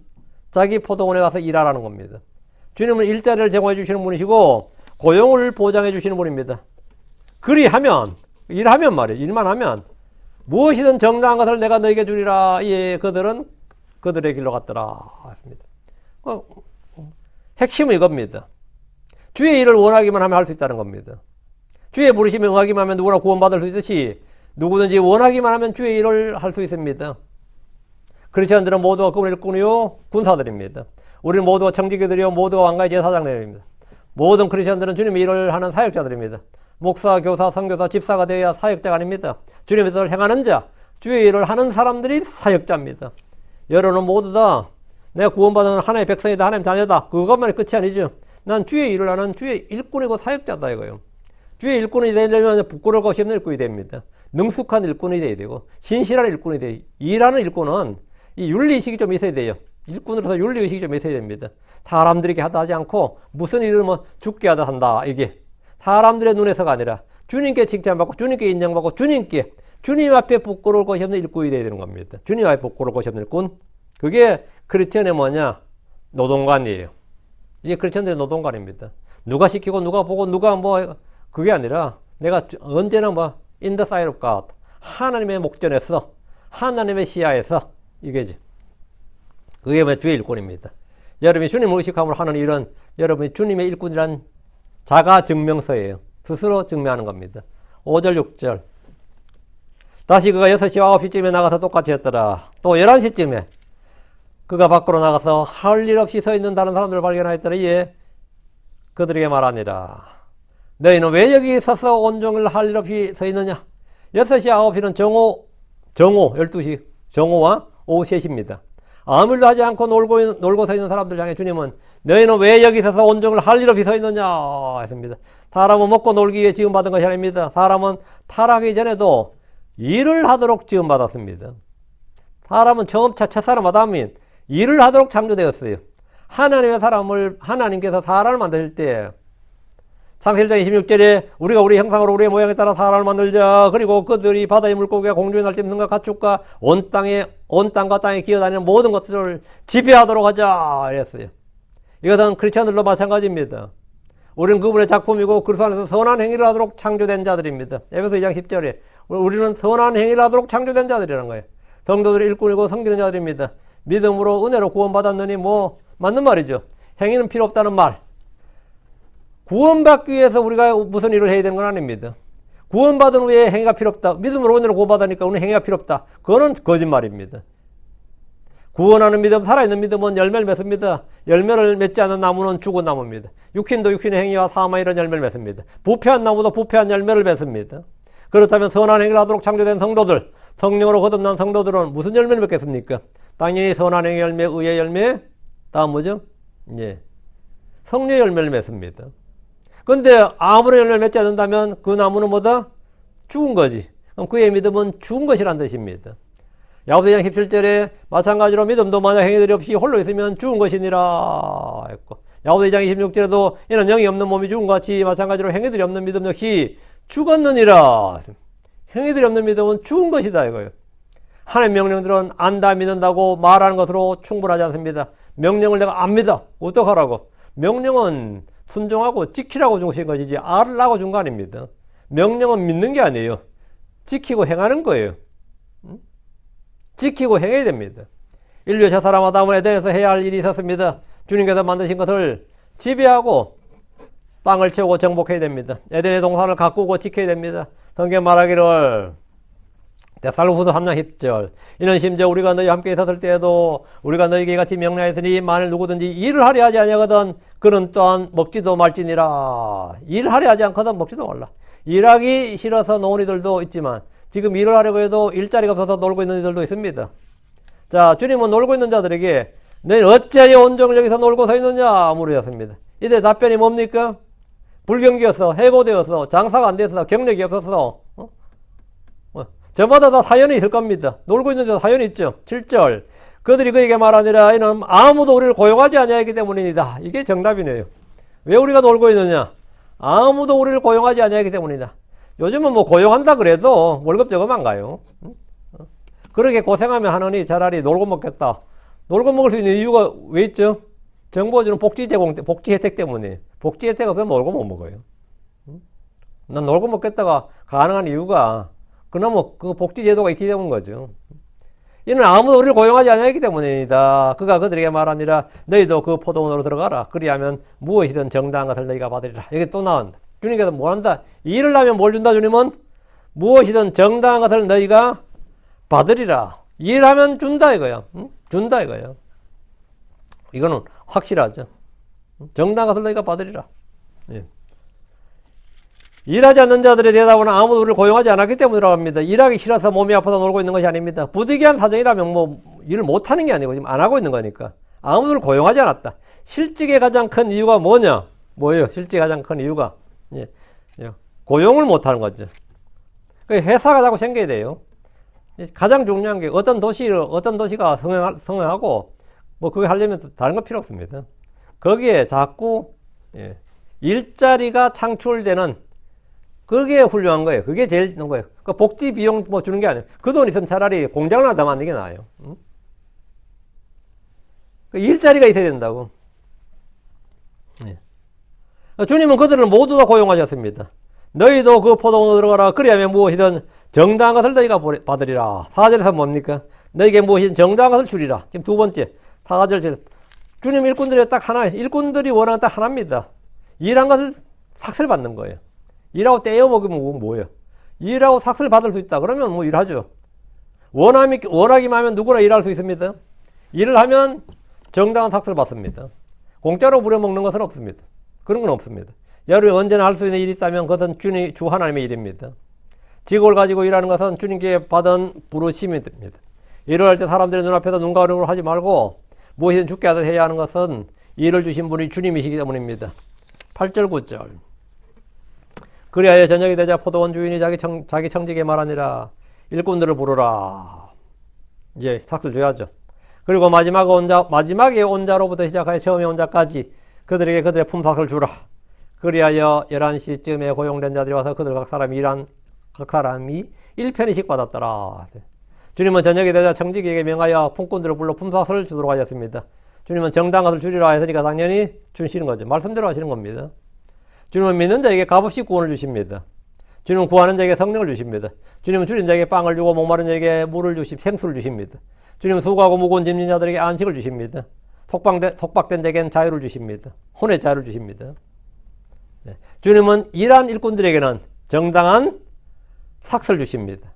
자기 포도원에 가서 일하라는 겁니다. 주님은 일자리를 제공해 주시는 분이시고 고용을 보장해 주시는 분입니다. 그리하면 일하면 말이에요. 일만 하면 무엇이든 정당한 것을 내가 너에게 주리라. 예, 그들은 그들의 길로 갔더라 했습니다. 핵심은 이겁니다. 주의 일을 원하기만 하면 할 수 있다는 겁니다. 주의 부르심에 응하기만 하면 누구나 구원받을 수 있듯이 누구든지 원하기만 하면 주의 일을 할 수 있습니다. 크리스천들은 모두가 그분의 일꾼이요 군사들입니다. 우리는 모두가 청지기들이요 모두가 왕가의 제사장들입니다. 모든 크리스천들은 주님의 일을 하는 사역자들입니다. 목사, 교사, 선교사, 집사가 되어야 사역자가 아닙니다. 주님의 뜻을 행하는 자, 주의 일을 하는 사람들이 사역자입니다. 여러분은 모두 다 내가 구원받은 하나님의 백성이다, 하나님의 자녀다. 그것만이 끝이 아니죠. 난 주의 일을 하는 주의 일꾼이고 사역자다 이거예요. 주의 일꾼이 되려면 부끄러울 것이 없는 일꾼이 됩니다. 능숙한 일꾼이 돼야 되고 신실한 일꾼이 돼야 돼요. 일하는 일꾼은 이 윤리의식이 좀 있어야 돼요. 일꾼으로서 윤리의식이 좀 있어야 됩니다. 사람들에게 하다 하지 않고 무슨 일을 뭐 죽게 하다 한다 이게 사람들의 눈에서가 아니라 주님께 칭찬받고 주님께 인정받고 주님 앞에 부끄러울 것이 없는 일꾼이 돼야 되는 겁니다. 주님 앞에 부끄러울 것이 없는 일꾼. 그게 크리스천의 뭐냐? 노동관이에요. 이게 크리스천들의 노동관입니다. 누가 시키고 누가 보고 누가 뭐 그게 아니라 내가 언제나 뭐 in the sight of God 하나님의 목전에서 하나님의 시야에서 이게지. 그게 뭐 주의 일꾼입니다. 여러분이 주님을 의식함으로 하는 일은 여러분이 주님의 일꾼이란 자가 증명서예요. 스스로 증명하는 겁니다. 5절 6절 다시 그가 6시와 9시쯤에 나가서 똑같이 했더라. 또 11시쯤에 그가 밖으로 나가서 할 일 없이 서 있는 다른 사람들을 발견하였더라. 이에 그들에게 말하니라. 너희는 왜 여기 서서 온종일 할 일 없이 서 있느냐? 6시 9시는 정오 12시 정오와 오후 3시입니다. 아무 일도 하지 않고 놀고 서 있는 사람들 향해 주님은 너희는 왜 여기 서서 온종일 할 일 없이 서 있느냐 했습니다. 사람은 먹고 놀기 위해 지음받은 것이 아닙니다. 사람은 타락하기 전에도 일을 하도록 지음받았습니다. 사람은 처음 첫사람 아담이 일을 하도록 창조되었어요. 하나님께서 사람을 만들 때 창세기 1장 26절에 우리가 우리 형상으로 우리의 모양에 따라 사람을 만들자. 그리고 그들이 바다의 물고기와 공중의 날짐승과 가축과 온 땅과 땅에 기어다니는 모든 것들을 지배하도록 하자 이랬어요. 이것은 크리스천들도 마찬가지입니다. 우리는 그분의 작품이고 그리스도 안에서 선한 행위를 하도록 창조된 자들입니다. 에베소 2장 10절에 우리는 선한 행위를 하도록 창조된 자들이라는 거예요. 성도들이 일꾼이고 섬기는 자들입니다. 믿음으로 은혜로 구원받았느니 뭐 맞는 말이죠. 행위는 필요 없다는 말. 구원받기 위해서 우리가 무슨 일을 해야 되는 건 아닙니다. 구원받은 후에 행위가 필요 없다. 믿음으로 은혜로 구원받으니까 우리는 행위가 필요 없다. 그거는 거짓말입니다. 구원하는 믿음, 살아있는 믿음은 열매를 맺습니다. 열매를 맺지 않는 나무는 죽은 나무입니다. 육신도 육신의 행위와 사마 이런 열매를 맺습니다. 부패한 나무도 부패한 열매를 맺습니다. 그렇다면 선한 행위를 하도록 창조된 성도들, 성령으로 거듭난 성도들은 무슨 열매를 맺겠습니까? 당연히 선한 행위 열매, 의의 열매, 다음 뭐죠? 예, 성령의 열매를 맺습니다. 근데 아무런 열매를 맺지 않는다면 그 나무는 뭐다? 죽은 거지. 그럼 그의 믿음은 죽은 것이란 뜻입니다. 야고보서 2장 17절에 마찬가지로 믿음도 만약 행위들이 없이 홀로 있으면 죽은 것이니라 했고, 야고보서 2장 26절에도 이는 영이 없는 몸이 죽은 것 같이 마찬가지로 행위들이 없는 믿음 역시 죽었느니라. 행위들이 없는 믿음은 죽은 것이다 이거예요. 하나님의 명령들은 안다 믿는다고 말하는 것으로 충분하지 않습니다. 명령을 내가 안 믿어. 어떡하라고? 명령은 순종하고 지키라고 주신 것이지 알라고 준 거 아닙니다. 명령은 믿는 게 아니에요. 지키고 행하는 거예요. 지키고 행해야 됩니다. 인류의 첫 사람 아담은 에덴에서 해야 할 일이 있었습니다. 주님께서 만드신 것을 지배하고 땅을 채우고 정복해야 됩니다. 에덴의 동산을 가꾸고 지켜야 됩니다. 성경 말하기를 데살로후서 3장 10절 이는 심지어 우리가 너희와 함께 있었을 때에도 우리가 너희에게 같이 명령하였으니 만일 누구든지 일을 하려 하지 아니하거든 그는 또한 먹지도 말지니라. 일하려 하지 않거든 먹지도 말라. 일하기 싫어서 노는 이들도 있지만 지금 일을 하려고 해도 일자리가 없어서 놀고 있는 이들도 있습니다. 자, 주님은 놀고 있는 자들에게 너희는 어찌하여 온종일 여기서 놀고 서 있느냐 물으셨습니다. 이들 답변이 뭡니까? 불경기였어, 해고되었어, 장사가 안 돼서, 경력이 없어서. 저마다 다 사연이 있을 겁니다. 놀고 있는 데 사연이 있죠. 7절 그들이 그에게 말하니라 이는 아무도 우리를 고용하지 아니하기 때문이다. 이게 정답이네요. 왜 우리가 놀고 있느냐? 아무도 우리를 고용하지 아니하기 때문이다. 요즘은 뭐 고용한다 그래도 월급 저금 안 가요. 그렇게 고생하면 하느니 차라리 놀고 먹겠다. 놀고 먹을 수 있는 이유가 왜 있죠? 정부가 주는 복지 제공, 복지 혜택 때문에. 복지 혜택 없으면 놀고 못 먹어요. 난 놀고 먹겠다가 가능한 이유가 그나마 그 복지 제도가 있기 때문인 거죠. 이는 아무도 우리를 고용하지 않았기 때문이다. 그가 그들에게 말하니라 너희도 그 포도원으로 들어가라. 그리하면 무엇이든 정당한 것을 너희가 받으리라. 여기 또 나온다. 주님께서 뭘 한다? 일을 하면 뭘 준다 주님은? 무엇이든 정당한 것을 너희가 받으리라. 일하면 준다 이거야. 준다 이거야. 이거는 확실하죠. 정당한 것을 너희가 받으리라. 예. 일하지 않는 자들의 대답은 아무도 우리를 고용하지 않았기 때문이라고 합니다. 일하기 싫어서 몸이 아파서 놀고 있는 것이 아닙니다. 부득이한 사정이라면 뭐 일을 못하는 게 아니고 지금 안 하고 있는 거니까. 아무도 우리를 고용하지 않았다. 실직의 가장 큰 이유가 뭐냐? 뭐예요? 실직의 가장 큰 이유가 예. 고용을 못하는 거죠. 회사가 자꾸 생겨야 돼요. 가장 중요한 게 어떤 도시가 성행하고 뭐 그게 하려면 다른 거 필요 없습니다. 거기에 자꾸 일자리가 창출되는 그게 훌륭한 거예요. 그게 제일 좋은 거예요. 그 복지 비용 뭐 주는 게 아니에요. 그 돈 있으면 차라리 공장을 하나 더 만드는 게 나아요. 그 일자리가 있어야 된다고. 주님은 그들을 모두 다 고용하셨습니다. 너희도 그 포도원으로 들어가라. 그리하면 무엇이든 정당한 것을 너희가 받으리라. 4절에서 뭡니까? 너희에게 무엇이든 정당한 것을 주리라. 지금 두 번째. 4절. 주님 일꾼들이 딱 하나, 일꾼들이 원하는 딱 하나입니다. 일한 것을 삭슬 받는 거예요. 일하고 떼어 먹으면 뭐예요? 일하고 삭슬 받을 수 있다. 그러면 뭐 일하죠. 원하기만 하면 누구나 일할 수 있습니다. 일을 하면 정당한 삭슬 받습니다. 공짜로 부려먹는 것은 없습니다. 그런 건 없습니다. 여러분이 언제나 할 수 있는 일이 있다면 그것은 주 하나님의 일입니다. 직업을 가지고 일하는 것은 주님께 받은 부르심이 됩니다. 일을 할 때 사람들의 눈앞에서 눈 가리고 하지 말고 무엇이든 주께 하듯 해야 하는 것은 일을 주신 분이 주님이시기 때문입니다. 8절 9절 그리하여 저녁이 되자 포도원 주인이 자기 청지기에 말하니라 일꾼들을 부르라. 이제 삭슬 줘야죠. 그리고 마지막에 온 자로부터 시작하여 처음에 온 자까지 그들에게 그들의 품삯을 주라. 그리하여 11시쯤에 고용된 자들이 와서 그들 각 사람이 1페니씩 받았더라. 주님은 저녁이 되자 청지기에게 명하여 품꾼들을 불러 품삯을 주도록 하셨습니다. 주님은 정당한 것을 주리라 했으니까 당연히 주시는 거죠. 말씀대로 하시는 겁니다. 주님은 믿는 자에게 값없이 구원을 주십니다. 주님은 구하는 자에게 성령을 주십니다. 주님은 줄인 자에게 빵을 주고 목마른 자에게 물을 생수를 주십니다. 주님은 수고하고 무거운 짐진 자들에게 안식을 주십니다. 속박된 자에게는 자유를 주십니다. 혼의 자유를 주십니다. 네. 주님은 일한 일꾼들에게는 정당한 삭슬 주십니다.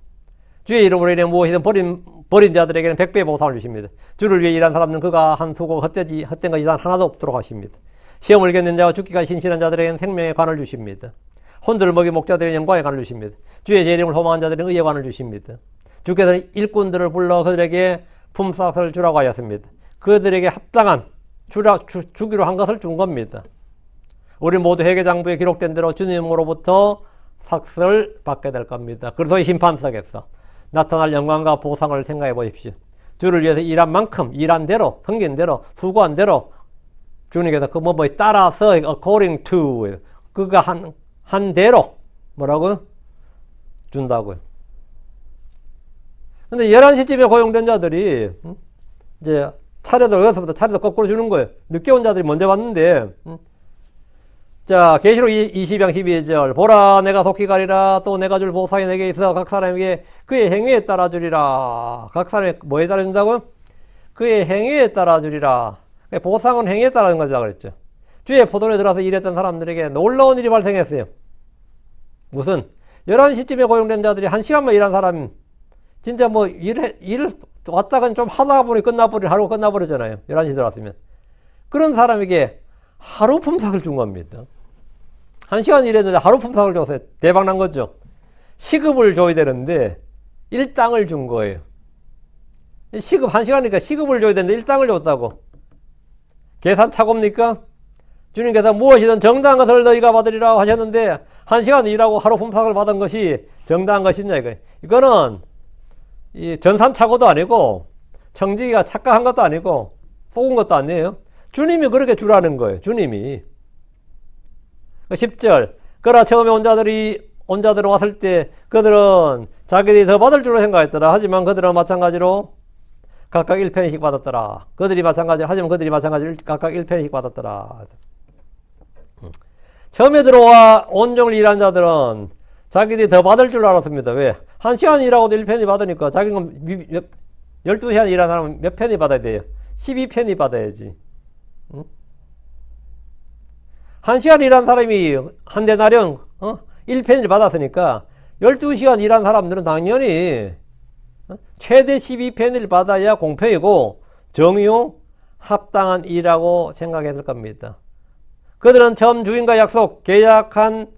주의 이름으로 인해 무엇이든 버린 자들에게는 100배의 보상을 주십니다. 주를 위해 일한 사람들은 그가 한 수고 헛된 것이 하나도 없도록 하십니다. 시험을 겪는 자와 죽기가 신실한 자들에게는 생명의 관을 주십니다. 혼들을 먹이 목자들에게 영광의 관을 주십니다. 주의 제 이름을 소망한 자들에게는 의의 관을 주십니다. 주께서 일꾼들을 불러 그들에게 품삯을 주라고 하였습니다. 그들에게 합당한 주기로 한 것을 준 겁니다. 우리 모두 회계장부에 기록된 대로 주님으로부터 삭슬을 받게 될 겁니다. 그래서 심판석에서 나타날 영광과 보상을 생각해 보십시오. 주를 위해서 일한 만큼, 일한 대로, 섬긴 대로, 수고한 대로 주님께서 그 뭐에 따라서 according to 그가 한 대로 뭐라고요? 준다고요. 근데 11시쯤에 고용된 자들이 이제 차례도 여기서부터 차례도 거꾸로 주는 거예요. 늦게 온 자들이 먼저 왔는데 자, 계시록 20장 12절 보라 내가 속히 가리라 또 내가 줄 보상이 내게 있어 각 사람에게 그의 행위에 따라 주리라. 각 사람이 뭐에 따라 준다고요? 그의 행위에 따라 주리라. 보상은 행위에 따라 주는 거다 그랬죠. 주의 포도원에 들어서 일했던 사람들에게 놀라운 일이 발생했어요. 무슨 11시쯤에 고용된 자들이 1시간만 일한 사람 진짜 뭐 일을 왔다가 좀 하다 보니 하루가 끝나버리잖아요. 11시 들어왔으면. 그런 사람에게 하루 품삯을 준 겁니다. 1시간 일했는데 하루 품삯을 줘서 대박 난 거죠. 시급을 줘야 되는데 일당을 준 거예요. 시급 1시간이니까 시급을 줘야 되는데 일당을 줬다고. 계산 착오입니까? 주님께서 무엇이든 정당한 것을 너희가 받으리라 하셨는데 1시간 일하고 하루 품삯을 받은 것이 정당한 것이냐 이거예요. 이거는 이 전산착오도 아니고 청지기가 착각한 것도 아니고 속은 것도 아니에요. 주님이 그렇게 주라는 거예요. 주님이. 10절 그러나 처음에 온 자들은 왔을 때 그들은 자기들이 더 받을 줄로 생각했더라. 하지만 그들은 마찬가지로 각각 1페니씩 받았더라. 하지만 그들이 마찬가지로 각각 1페니씩 받았더라. 처음에 들어와 온종일 일한 자들은 자기들이 더 받을 줄 알았습니다. 왜? 1시간 일하고도 1페니 받으니까 자기가 12시간 일한 사람은 몇 페니 받아야 돼요? 12페니 받아야지. 1시간 일한 사람이 한 데나령 1페니를 받았으니까 12시간 일한 사람들은 당연히 최대 12페니를 받아야 공평이고 정의요 합당한 일이라고 생각했을 겁니다. 그들은 처음 주인과 계약한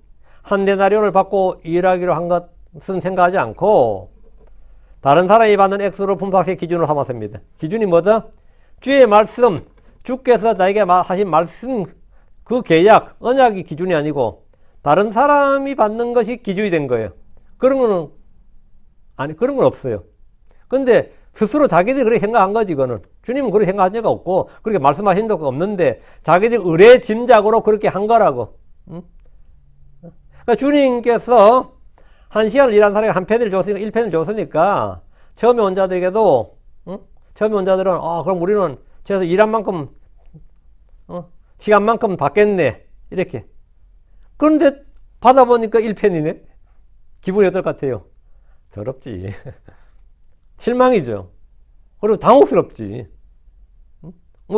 한 데나리온을 받고 일하기로 한 것은 생각하지 않고 다른 사람이 받는 액수를 품삯의 기준으로 삼았습니다. 기준이 뭐죠? 주의 말씀, 주께서 나에게 하신 말씀, 그 계약, 언약이 기준이 아니고 다른 사람이 받는 것이 기준이 된 거예요. 그런 건 없어요. 근데 스스로 자기들이 그렇게 생각한 거지, 이거는. 주님은 그렇게 생각한 적이 없고, 그렇게 말씀하신 적도 없는데, 자기들 의뢰 짐작으로 그렇게 한 거라고. 그러니까 주님께서 1시간을 일한 사람에게 한 펜을 줬으니까, 1펜을 줬으니까, 처음에 온 자들에게도, 처음에 온 자들은, 그럼 우리는 저에서 일한 만큼, 시간만큼 받겠네. 이렇게. 그런데 받아보니까 1펜이네? 기분이 어떨 것 같아요? 더럽지. 실망이죠. 그리고 당혹스럽지.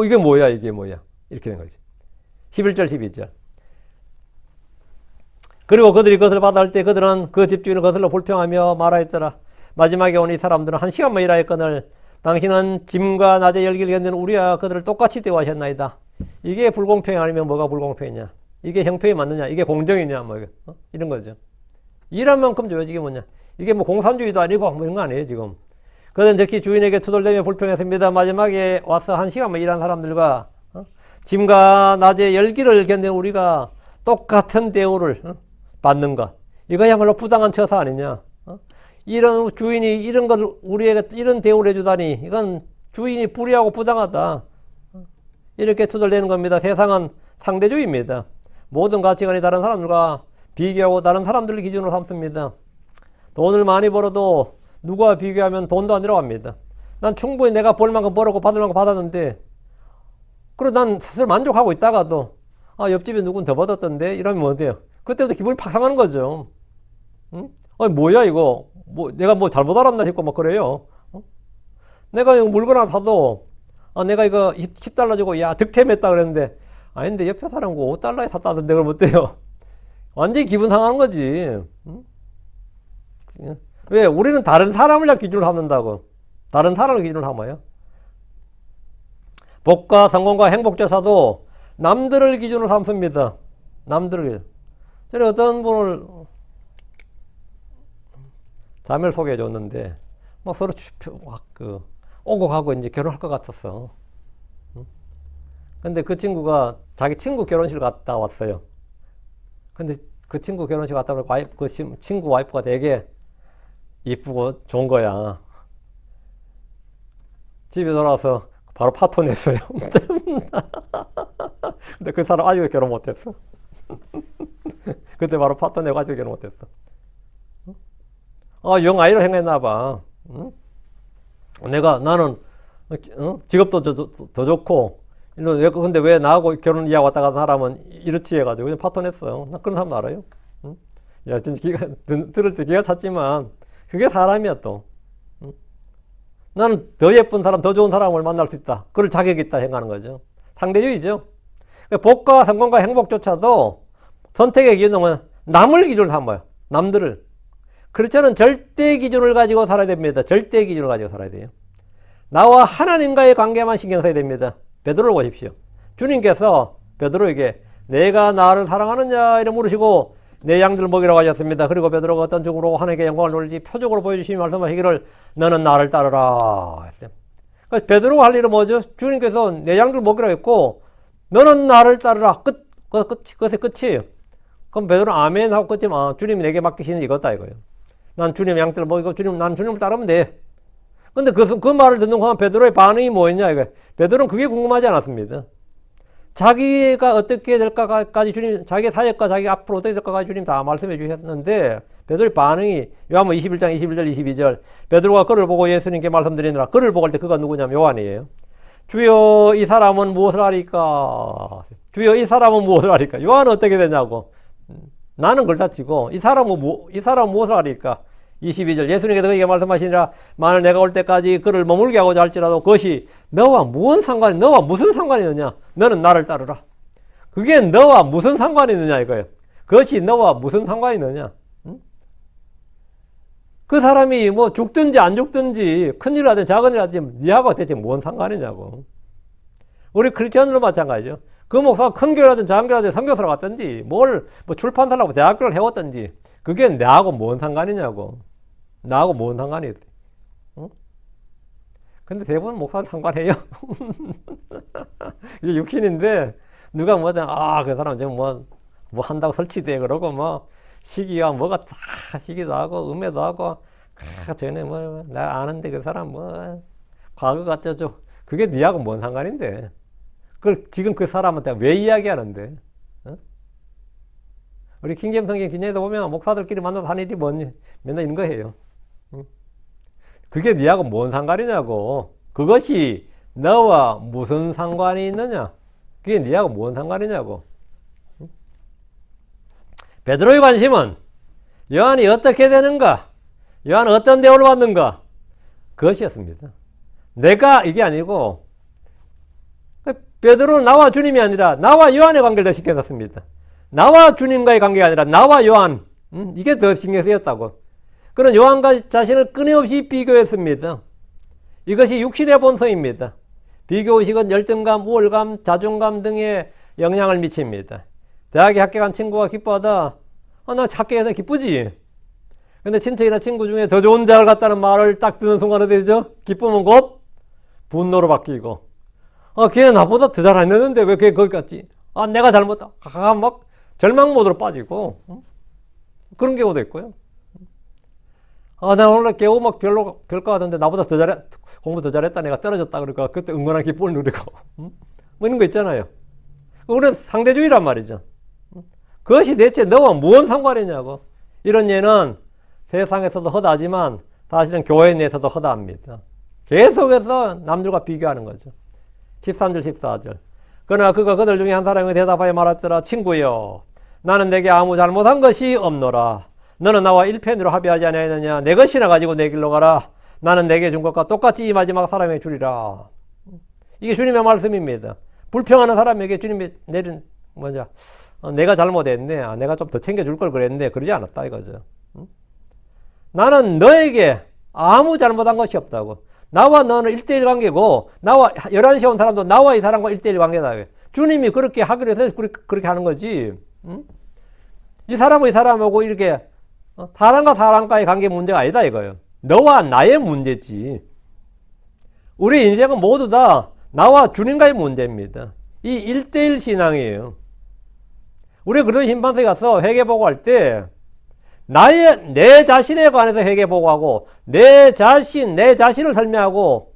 이게 뭐야. 이렇게 된 거지. 11절, 12절. 그리고 그들이 그것을 받아할 때 그들은 그 집주인을 거슬러 불평하며 말하였더라. 마지막에 온 이 사람들은 1시간만 일하였거늘 당신은 짐과 낮에 열기를 견디는 우리와 그들을 똑같이 대우하셨나이다. 이게 불공평이 아니면 뭐가 불공평이냐? 이게 형평이 맞느냐? 이게 공정이냐? 이런 거죠. 일한 만큼 줘야지 이게 뭐냐? 이게 뭐 공산주의도 아니고 이런 거 아니에요 지금. 그들은 즉시 주인에게 투덜대며 불평했습니다. 마지막에 와서 1시간만 일한 사람들과 짐과 낮에 열기를 견디는 우리가 똑같은 대우를 받는 것. 이거야말로 부당한 처사 아니냐? 이런 주인이 이런 걸 우리에게 이런 대우를 해주다니 이건 주인이 불의하고 부당하다. 이렇게 투덜대는 겁니다. 세상은 상대주의입니다. 모든 가치관이 다른 사람들과 비교하고 다른 사람들을 기준으로 삼습니다. 돈을 많이 벌어도 누구와 비교하면 돈도 안 들어갑니다. 난 충분히 내가 벌 만큼 벌었고 받을 만큼 받았는데 그리고 난 스스로 만족하고 있다가도 옆집에 누군 더 받았던데 이러면 어때요? 그때부터 기분이 팍 상하는 거죠. 뭐야 이거 내가 뭐 잘못 알았나 싶고 막 그래요. 내가 이거 물건 하나 사도 내가 이거 10달러 주고 득템했다 그랬는데 아닌데 옆에 사람 거 5달러에 샀다던데 그럼 어때요? 완전히 기분 상하는 거지. 왜? 우리는 다른 사람을 기준으로 삼는다고. 다른 사람을 기준으로 삼아요. 복과 성공과 행복조차도 남들을 기준으로 삼습니다. 남들을. 저는 어떤 분을 자매를 소개해 줬는데 막 서로 오고 가고 이제 결혼할 것 같았어. 근데 그 친구가 자기 친구 결혼식 갔다 왔어요. 근데 그 친구 결혼식 갔다 오니까 친구 와이프가 되게 이쁘고 좋은 거야. 집에 돌아와서 바로 파토 냈어요. 근데 그 사람 아직도 결혼 못했어. 그때 바로 파토 내고 아직도 결혼 못했어. 영아이로 생각했나 봐. 응? 나는 직업도 더 좋고, 근데 왜 나하고 결혼 이야기 왔다 가는 사람은 이렇지 해가지고 그냥 파토 냈어요. 나 그런 사람 알아요. 응? 야, 진짜 들을 때 기가 찼지만, 그게 사람이야 또. 응? 나는 더 예쁜 사람, 더 좋은 사람을 만날 수 있다. 그럴 자격이 있다 생각하는 거죠. 상대주의죠. 복과 성공과 행복조차도 선택의 기준은 남을 기준으로 삼아요. 남들을. 그렇지 않은 절대 기준을 가지고 살아야 됩니다. 절대 기준을 가지고 살아야 돼요. 나와 하나님과의 관계만 신경 써야 됩니다. 베드로를 보십시오. 주님께서 베드로에게 내가 나를 사랑하느냐 이렇게 물으시고 내 양들을 먹이라고 하셨습니다. 그리고 베드로가 어떤 쪽으로 하나님께 영광을 돌리지 표적으로 보여주시며 말씀하시기를 너는 나를 따르라. 그래서 베드로가 할 일은 뭐죠? 주님께서 내 양들 먹이라고 했고 너는 나를 따르라. 그것의 끝이에요. 그럼 베드로는 아멘 하고 끝이면 주님이 내게 맡기시는 이거다 이거예요. 난 주님 양들을 먹이고 난 주님을 따르면 돼. 근데 그 말을 듣는 동안 베드로의 반응이 뭐였냐 이거예요. 베드로는 그게 궁금하지 않았습니다. 자기가 어떻게 될까까지 주님, 자기 사역과 자기 앞으로 어떻게 될까까지 주님 다 말씀해 주셨는데 베드로의 반응이 요한복음 21장 21절 22절 베드로가 그를 보고 예수님께 말씀드리느라 그를 보고 할 때 그가 누구냐면 요한이에요. 주여 이 사람은 무엇을 하리까? 주여 이 사람은 무엇을 하리까? 요한은 어떻게 되냐고. 나는 그걸 다치고 이 사람은 무엇을 하리까? 22절 예수님께서 그에게 말씀하시니라 만일 내가 올 때까지 그를 머물게 하고자 할지라도 그것이 너와 무슨 상관이 있느냐? 너는 나를 따르라. 그게 너와 무슨 상관이 있느냐 이거예요. 그것이 너와 무슨 상관이 있느냐? 응? 그 사람이 뭐 죽든지 안 죽든지 큰일 하든 작은 일 하든 니하고 대체 뭔 상관이냐고. 우리 크리스천으로 마찬가지죠. 그 목사가 큰 교회라든 작은 교회라든 선교사로 갔든지 뭐 출판하려고 대학교를 해왔든지 그게 나하고 뭔 상관이냐고. 나하고 뭔 상관이 있어. 응? 근데 대부분 목사는 상관해요. 이게 육신인데 누가 뭐든 그 사람 지금 뭐 한다고 설치돼 그러고 뭐 시기가 뭐가 다 시기도 하고 음해도 하고 전에 뭐 내가 아는데 그 사람 뭐 과거가 어쩌죠. 그게 니하고 뭔 상관인데. 그걸 지금 그 사람한테 왜 이야기하는데? 어? 우리 킹제임스 성경 진영에도 보면 목사들끼리 만나서 하는 일이 맨날 이런 거예요. 응? 그게 니하고 뭔 상관이냐고. 그것이 너와 무슨 상관이 있느냐? 그게 니하고 뭔 상관이냐고. 응? 베드로의 관심은 요한이 어떻게 되는가? 요한은 어떤 대우를 받는가? 그것이었습니다. 내가 이게 아니고 베드로는 나와 주님이 아니라 나와 요한의 관계를 더 신경 썼습니다. 나와 주님과의 관계가 아니라 나와 요한, 이게 더 신경 쓰였다고. 그는 요한과 자신을 끊임없이 비교했습니다. 이것이 육신의 본성입니다. 비교의식은 열등감, 우월감, 자존감 등에 영향을 미칩니다. 대학에 합격한 친구가 기뻐하다. 나 합격해서 기쁘지. 근데 친척이나 친구 중에 더 좋은 대학을 갔다는 말을 딱 듣는 순간 어떻게 되죠? 기쁨은 곧 분노로 바뀌고. 걔는 나보다 더 잘했는데 왜 걔 거기 갔지? 내가 잘못다. 막 절망 모드로 빠지고. 그런 경우도 있고요. 나 원래 겨우 막 별거 하던데 나보다 공부 더 잘했다. 내가 떨어졌다. 그러니까 그때 은근한 기쁨을 누리고. 뭐 이런 거 있잖아요. 그건 상대주의란 말이죠. 그것이 대체 너와 무슨 상관이냐고. 이런 예는 세상에서도 허다하지만 사실은 교회 내에서도 허다합니다. 계속해서 남들과 비교하는 거죠. 13절 14절 그러나 그가 그들 중에 한 사람이 대답하여 말하더라. 친구여 나는 내게 아무 잘못한 것이 없노라. 너는 나와 일편으로 합의하지 아니하느냐. 내 것이나 가지고 내 길로 가라. 나는 내게 준 것과 똑같이 이 마지막 사람에게 주리라. 이게 주님의 말씀입니다. 불평하는 사람에게 주님이 내린 내가 잘못했네. 내가 좀 더 챙겨줄 걸 그랬는데 그러지 않았다 이거죠. 나는 너에게 아무 잘못한 것이 없다고. 나와 너는 1대1 관계고 나와 11시에 온 사람도 나와 이 사람과 1대1 관계다. 주님이 그렇게 하기로 해서 그렇게 하는 거지. 응? 이 사람은 이 사람하고 이렇게 사람과 사람과의 관계 문제가 아니다 이거예요. 너와 나의 문제지. 우리 인생은 모두 다 나와 주님과의 문제입니다. 이 1대1 신앙이에요. 우리 그런 심판소에 가서 회개보고 할 때 내 자신에 관해서 회개 보고하고, 내 자신을 설명하고,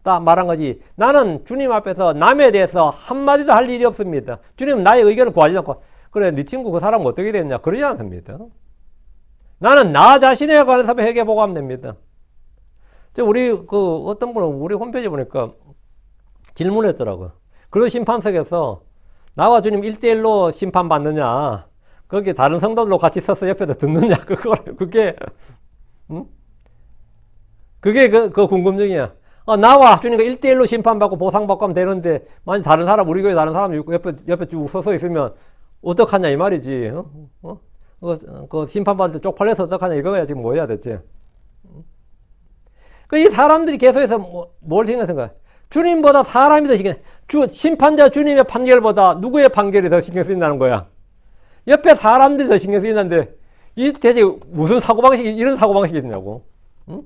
딱 말한 거지. 나는 주님 앞에서 남에 대해서 한마디도 할 일이 없습니다. 주님은 나의 의견을 구하지 않고, 그래, 네 친구 그 사람 어떻게 됐냐? 그러지 않습니다. 나는 나 자신에 관해서 회개 보고하면 됩니다. 우리, 어떤 분은 우리 홈페이지 보니까 질문했더라고요. 그리고 심판석에서 나와 주님 1대1로 심판받느냐? 거기 다른 성도들로 같이 서서 옆에서 듣느냐? 그게 그 궁금증이야. 나와 주님과 1대1로 심판받고 보상받고 하면 되는데, 만약 다른 사람, 우리 교회 다른 사람 옆에 쭉 서서 있으면 어떡하냐, 이 말이지. 그 심판받을 때 쪽팔려서 어떡하냐, 이거야, 지금 뭐야, 대체. 이 사람들이 계속해서 뭘 생각하는가? 주님보다 사람이 더 심판자 주님의 판결보다 누구의 판결이 더 신경 쓰인다는 거야. 옆에 사람들이 더 신경 쓰이는데, 이 대체 무슨 사고방식이, 이런 사고방식이 있냐고. 응?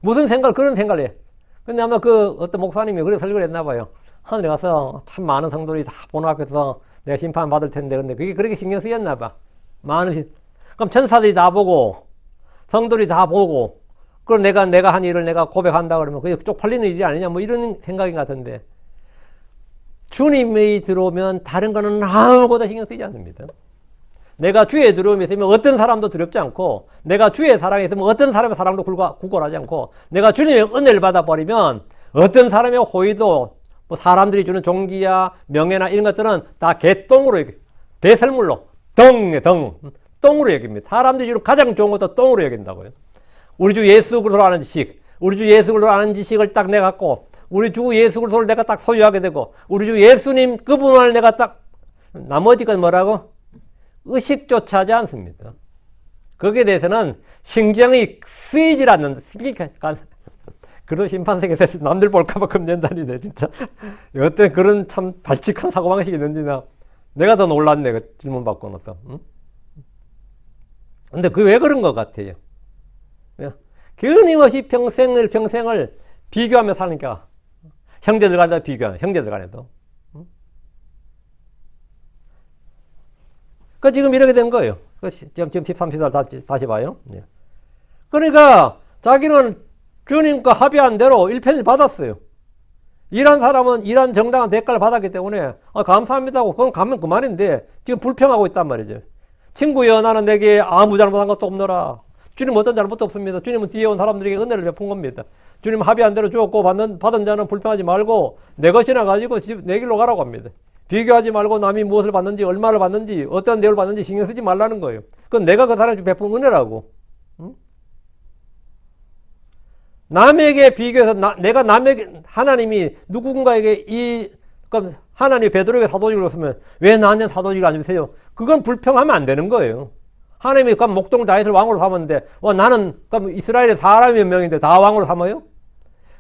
무슨 그런 생각을 해. 근데 아마 어떤 목사님이 그래 설교를 했나 봐요. 하늘에 가서 참 많은 성도들이 다 보는 앞에서 내가 심판 받을 텐데, 근데 그게 그렇게 신경 쓰였나 봐. 그럼 천사들이 다 보고, 성도들이 다 보고, 그럼 내가 한 일을 내가 고백한다 그러면 그게 쪽팔리는 일이 아니냐, 뭐 이런 생각인 것 같은데, 주님이 들어오면 다른 거는 아무것도 신경 쓰지 않습니다. 내가 주의 두려움이 있으면 어떤 사람도 두렵지 않고, 내가 주의 사랑이 있으면 어떤 사람의 사랑도 구걸하지 않고, 내가 주님의 은혜를 받아버리면 어떤 사람의 호의도, 뭐 사람들이 주는 종기야 명예나 이런 것들은 다 개똥으로 배설물로 똥으로 여깁니다. 사람들이 주는 가장 좋은 것도 똥으로 여긴다고요. 우리 주 예수 그리스도를 아는 지식, 우리 주 예수 그리스도를 아는 지식을 딱 내가 갖고, 우리 주 예수 그리스도를 내가 딱 소유하게 되고, 우리 주 예수님 그분을 내가 딱, 나머지 건 뭐라고? 의식조차 하지 않습니다. 거기에 대해서는 신경이 쓰이질 않는다. 그런 심판석에서 남들 볼까봐 겁낸다니네, 진짜. 어떤 그런 참 발칙한 사고방식이 있는지나. 내가 더 놀랐네, 그 질문 받고 나서. 응? 근데 왜 그런 것 같아요? 끊임없이 평생을 비교하며 사니까. 형제들 간에도 비교하는, 형제들 간에도. 지금 이렇게 된 거예요. 지금 13, 14 다시 봐요. 그러니까 자기는 주님과 합의한 대로 1편을 받았어요. 일한 사람은 일한 정당한 대가를 받았기 때문에 감사합니다 하고 그건 가면 그만인데 지금 불평하고 있단 말이죠. 친구여, 나는 내게 아무 잘못한 것도 없노라. 주님 어떤 잘못도 없습니다. 주님은 뒤에 온 사람들에게 은혜를 베푼 겁니다. 주님 합의한 대로 주었고 받은 자는 불평하지 말고 내 것이나 가지고 내 길로 가라고 합니다. 비교하지 말고 남이 무엇을 받는지, 얼마를 받는지, 어떤 대우를 받는지 신경 쓰지 말라는 거예요. 그건 내가 그 사람에게 베푼 은혜라고. 응? 남에게 비교해서 내가 남에게, 하나님이 누군가에게 그럼 하나님이 베드로에게 사도직을 줬으면 왜 나한테 사도직을 안 주세요? 그건 불평하면 안 되는 거예요. 하나님이 그럼 목동 다윗을 왕으로 삼았는데 나는 그럼 이스라엘의 사람이 몇 명인데 다 왕으로 삼아요?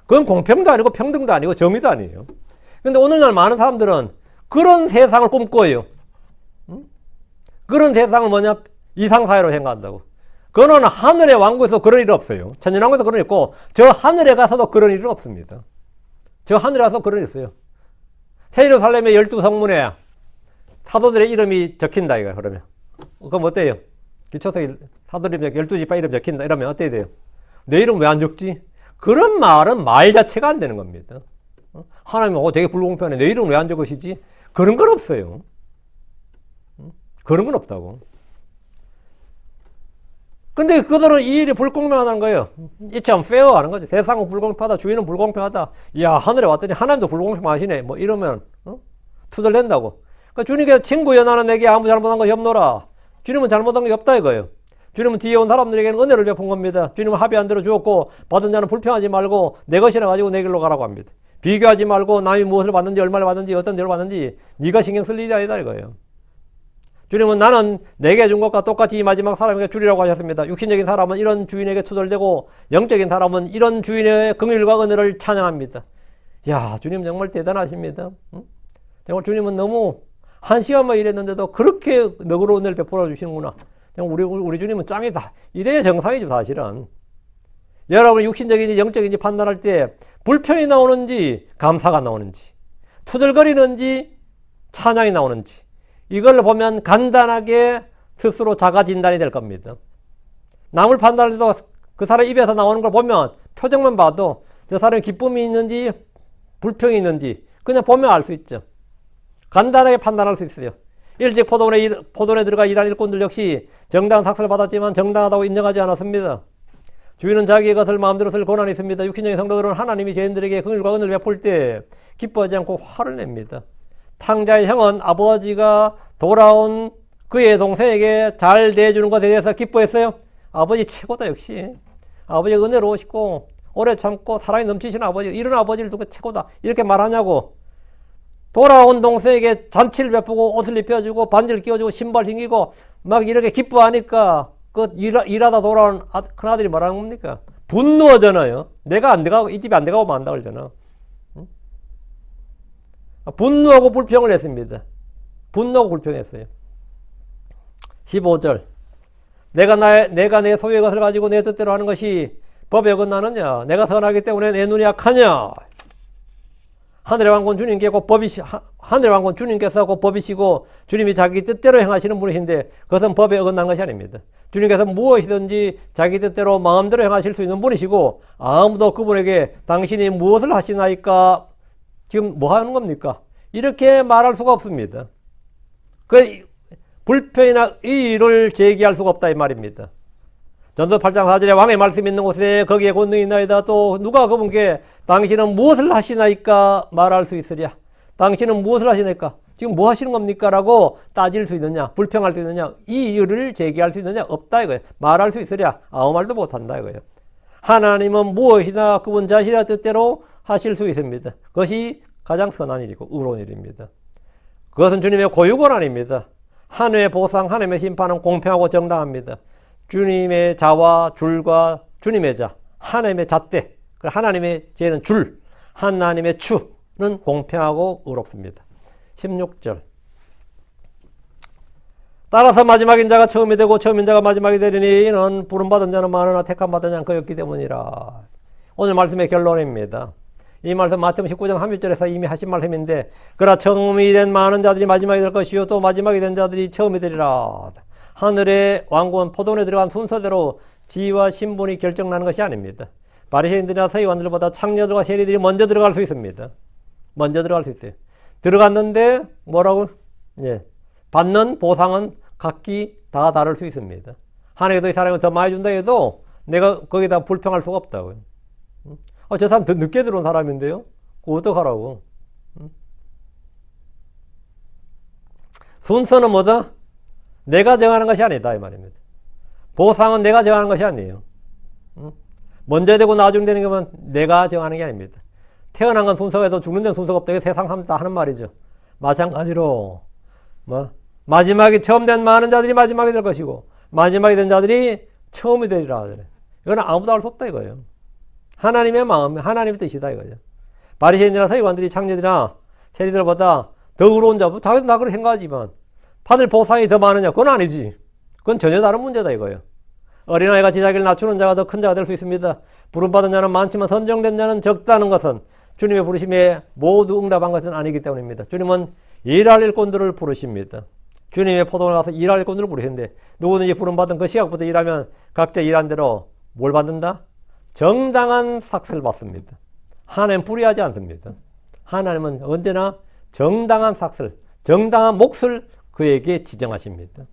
그건 공평도 아니고 평등도 아니고 정의도 아니에요. 근데 오늘날 많은 사람들은 그런 세상을 꿈꿔요. 응? 그런 세상을 이상사회로 생각한다고. 그거는 하늘의 왕국에서 그런 일은 없어요. 천년왕국에서 그런 일 있고, 저 하늘에 가서도 그런 일은 없습니다. 저 하늘에 가서 그런 일 있어요. 새예루살렘의 12성문에 사도들의 이름이 적힌다, 이거, 그러면. 그럼 어때요? 기초서 사도들의 12지파 이름 적힌다, 이러면 어때야 돼요? 내 이름 왜 안 적지? 그런 말은 말 자체가 안 되는 겁니다. 하나님은 되게 불공평하네. 내 이름 왜 안 적으시지? 그런 건 없어요. 그런 건 없다고. 근데 그들은 이 일이 불공평하다는 거예요. It's unfair 하는 거죠. 세상은 불공평하다. 주인은 불공평하다. 이야, 하늘에 왔더니 하나님도 불공평하시네. 뭐 이러면 투덜댄다고. 그러니까 주님께서 친구여, 나는 내게 아무 잘못한 것이 없노라. 주님은 잘못한 것이 없다 이거예요. 주님은 뒤에 온 사람들에게는 은혜를 베푼 겁니다. 주님은 합의한 대로 주었고 받은 자는 불평하지 말고 내 것이나 가지고 내 길로 가라고 합니다. 비교하지 말고 남이 무엇을 받는지, 얼마를 받는지, 어떤 대로 받는지 네가 신경 쓸 일이 아니다 이거예요. 주님은 나는 내게 준 것과 똑같이 이 마지막 사람에게 주리라고 하셨습니다. 육신적인 사람은 이런 주인에게 투덜대고 영적인 사람은 이런 주인의 긍휼과 은혜를 찬양합니다. 야, 주님 정말 대단하십니다. 응? 정말 주님은 너무 한 시간만 일했는데도 그렇게 너그러운 은혜를 베풀어 주시는구나. 우리 주님은 짱이다. 이래야 정상이죠, 사실은. 여러분 육신적인지 영적인지 판단할 때 불평이 나오는지 감사가 나오는지, 투덜거리는지 찬양이 나오는지, 이걸 보면 간단하게 스스로 자가 진단이 될 겁니다. 남을 판단할 때도 그 사람 입에서 나오는 걸 보면 표정만 봐도 저 사람이 기쁨이 있는지 불평이 있는지 그냥 보면 알 수 있죠. 간단하게 판단할 수 있어요. 일찍 포도원에 들어가 일한 일꾼들 역시 정당한 삭슬을 받았지만 정당하다고 인정하지 않았습니다. 주인은 자기의 것을 마음대로 쓸 권한이 있습니다. 육신적인 성도들은 하나님이 죄인들에게 긍휼과 은혜를 베풀 때 기뻐하지 않고 화를 냅니다. 탕자의 형은 아버지가 돌아온 그의 동생에게 잘 대해주는 것에 대해서 기뻐했어요. 아버지 최고다 역시. 아버지가 은혜로우시고 오래 참고 사랑이 넘치시는 아버지, 이런 아버지를 두고 최고다 이렇게 말하냐고. 돌아온 동생에게 잔치를 베푸고 옷을 입혀주고 반지를 끼워주고 신발 신기고 막 이렇게 기뻐하니까 그 일하다 돌아온 큰아들이 뭐라는 겁니까? 분노하잖아요. 내가 안 돼가고 이 집에 안 돼가고 만다 그러잖아. 응? 분노하고 불평을 했습니다. 분노하고 불평했어요. 15절 내가 내 소유의 것을 가지고 내 뜻대로 하는 것이 법에 어긋나느냐? 내가 선하기 때문에 내 눈이 약하냐? 하늘의 왕군 주님께 하늘의 왕군 주님께서 곧 법이시고 주님이 자기 뜻대로 행하시는 분이신데 그것은 법에 어긋난 것이 아닙니다. 주님께서 무엇이든지 자기 뜻대로 마음대로 행하실 수 있는 분이시고 아무도 그분에게 당신이 무엇을 하시나이까 지금 뭐 하는 겁니까? 이렇게 말할 수가 없습니다. 그 불평이나 의의를 제기할 수가 없다 이 말입니다. 전도 8장 4절에 왕의 말씀이 있는 곳에 거기에 권능이 있나이다. 또 누가 그분께 당신은 무엇을 하시나이까 말할 수 있으랴. 당신은 무엇을 하시나이까? 지금 뭐 하시는 겁니까? 라고 따질 수 있느냐? 불평할 수 있느냐? 이유를 제기할 수 있느냐? 없다 이거예요. 말할 수 있으랴. 아무 말도 못한다 이거예요. 하나님은 무엇이나 그분 자신의 뜻대로 하실 수 있습니다. 그것이 가장 선한 일이고 의로운 일입니다. 그것은 주님의 고유권한입니다. 하늘의 보상, 하나님의 심판은 공평하고 정당합니다. 주님의 자와 줄과 주님의 자, 하나님의 잣대, 하나님의 죄는 줄, 하나님의 추는 공평하고 의롭습니다. 16절 따라서 마지막인 자가 처음이 되고 처음인 자가 마지막이 되리니 이는 부름받은 자는 많으나 택함받은 자는 그였기 때문이라. 오늘 말씀의 결론입니다. 이 말씀 마태복음 19장 30절에서 이미 하신 말씀인데 그러나 처음이 된 많은 자들이 마지막이 될 것이요 또 마지막이 된 자들이 처음이 되리라. 하늘의 왕국은 포도원에 들어간 순서대로 지위와 신분이 결정나는 것이 아닙니다. 바리새인들이나 서기관들보다 창녀들과 세리들이 먼저 들어갈 수 있습니다. 먼저 들어갈 수 있어요. 들어갔는데 뭐라고? 예. 받는 보상은 각기 다 다를 수 있습니다. 하나님께서 이 사람을 더 많이 준다 해도 내가 거기다 불평할 수가 없다고요. 저 사람 더 늦게 들어온 사람인데요? 그거 어떡하라고? 순서는 뭐다? 내가 정하는 것이 아니다 이 말입니다. 보상은 내가 정하는 것이 아니에요. 먼저 되고 나중 되는 것은 내가 정하는 게 아닙니다. 태어난 건 순서가 해도 죽는 데는 순서가 없다. 이게 세상 사람들 하는 말이죠. 마찬가지로 마지막에 처음 된 많은 자들이 마지막이 될 것이고 마지막이 된 자들이 처음이 되리라. 이건 아무도 알 수 없다 이거예요. 하나님의 마음, 하나님의 뜻이다 이거죠. 바리새인이나 서기관들이 창녀들이나 세리들보다 더 의로운 자, 자기도 나 그렇게 생각하지만 받을 보상이 더 많으냐? 그건 아니지. 그건 전혀 다른 문제다 이거예요. 어린아이같이 자기를 낮추는 자가 더 큰 자가 될 수 있습니다. 부름받은 자는 많지만 선정된 자는 적다는 것은 주님의 부르심에 모두 응답한 것은 아니기 때문입니다. 주님은 일할 일꾼들을 부르십니다. 주님의 포도원에 가서 일할 일꾼들을 부르시는데 누구든지 부름받은 그 시각부터 일하면 각자 일한 대로 뭘 받는다? 정당한 삭슬을 받습니다. 하나님은 불의하지 않습니다. 하나님은 언제나 정당한 삭슬, 정당한 몫을 그에게 지정하십니다.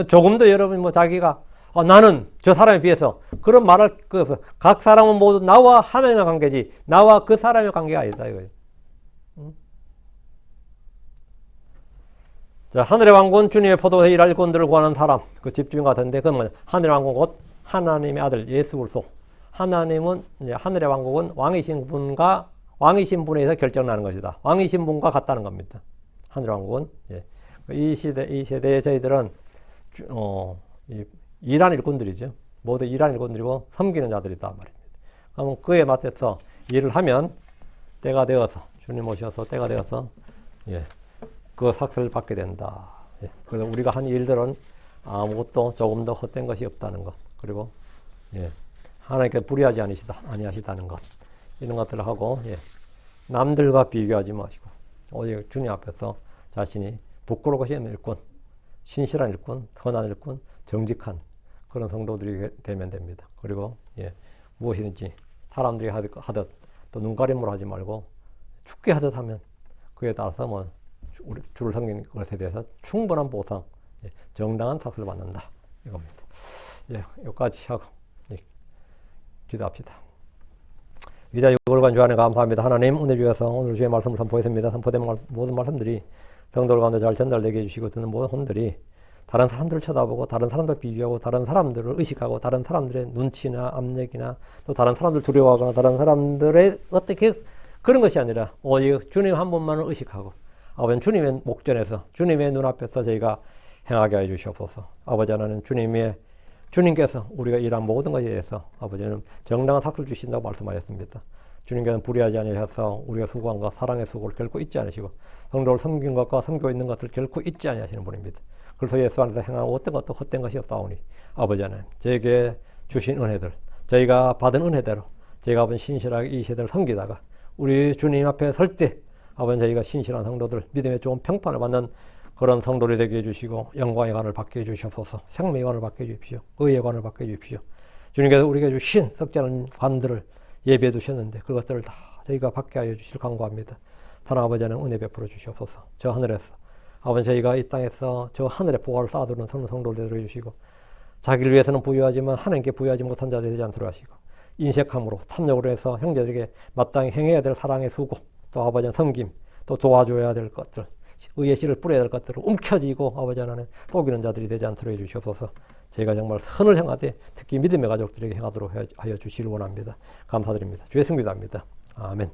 조금도 여러분 자기가 나는 저 사람에 비해서 그런 말할 각 사람은 모두 나와 하나님의 관계지 나와 그 사람의 관계가 아니다 이거예요. 자, 하늘의 왕국은 주님의 포도원에서 일할 일꾼들을 구하는 사람, 그 집주인 같은데 그러면 하늘의 왕국은 곧 하나님의 아들 예수 그리스도. 하나님은 하늘의 왕국은 왕이신 분에 의해서 결정나는 것이다. 왕이신 분과 같다는 겁니다. 하늘의 왕국은 이 세대의 저희들은 일하는 일꾼들이죠. 모두 일하는 일꾼들이고 섬기는 자들이다 말입니다. 그러면 그에 맞춰서 일을 하면 때가 되어서 주님 오셔서 때가 되어서 그 삭슬을 받게 된다. 그래서 우리가 한 일들은 아무것도 조금 더 헛된 것이 없다는 것. 그리고 하나님께 불의하지 아니하시다는 것. 이런 것들을 하고 남들과 비교하지 마시고 오직 주님 앞에서 자신이 부끄러운 것이 일꾼, 신실한 일꾼, 선한 일꾼, 정직한 그런 성도들이 되면 됩니다. 그리고 무엇이든지 사람들이 하듯 또 눈가림으로 하지 말고 죽게 하듯 하면 그에 따라서 뭐 우리 주를 섬기는 것에 대해서 충분한 보상, 정당한 탓을 받는다 이겁니다. 여기까지 하고 기도합시다. 위대한 유월관 주하나님 감사합니다. 하나님 은혜 주셔서 오늘 주의 말씀을 선포했습니다. 선포된 모든 말씀들이 성도들 가운데 잘 전달되게 해주시고 듣는 모든 혼들이 다른 사람들을 쳐다보고 다른 사람들 비교하고 다른 사람들을 의식하고 다른 사람들의 눈치나 압력이나 또 다른 사람들 두려워하거나 다른 사람들의 어떻게 그런 것이 아니라 오직 주님 한 분만을 의식하고 아버지 주님의 목전에서 주님의 눈앞에서 저희가 행하게 하여 주시옵소서. 아버지 하나님 주님께서 우리가 일한 모든 것에 대해서 아버지는 정당한 삭을 주신다고 말씀하셨습니다. 주님께서는 불의하지 아니하셔서 우리가 수고한 것 사랑의 수고를 결코 잊지 않으시고 성도를 섬긴 것과 섬기고 있는 것을 결코 잊지 아니하시는 분입니다. 그래서 예수 안에서 행한 어떤 것도 헛된 것이 없사오니 아버지 하나님 저에게 주신 은혜들 저희가 받은 은혜대로 저희가 아버지 신실하게 이 세대를 섬기다가 우리 주님 앞에 설 때 아버지 저희가 신실한 성도들 믿음의 좋은 평판을 받는 그런 성도를 되게 해주시고 영광의 관을 받게 해주시옵소서. 생명의 관을 받게 해주십시오. 의의 관을 받게 해주십시오. 주님께서 우리에게 주신 썩지 관들을 예비해 두셨는데 그것들을 다 저희가 받게 하여 주실 간구합니다. 하나님 아버지는 은혜 베풀어 주시옵소서. 저 하늘에서 아버지 저희가 이 땅에서 저 하늘의 보화를 쌓아두는 성도를 되게 해주시고 자기를 위해서는 부유하지만 하나님께 부유하지 못한 자들이 되지 않도록 하시고 인색함으로 탐욕으로 해서 형제들에게 마땅히 행해야 될 사랑의 수고 또 아버지는 섬김 또 도와줘야 될 것들 의의 씨를 뿌려야 될 것들을 움켜쥐고 아버지 하나님 속이는 자들이 되지 않도록 해주시옵소서. 저희가 정말 선을 행하되 특히 믿음의 가족들에게 행하도록 하여 주시길 원합니다. 감사드립니다. 주의 승리도 합니다. 아멘.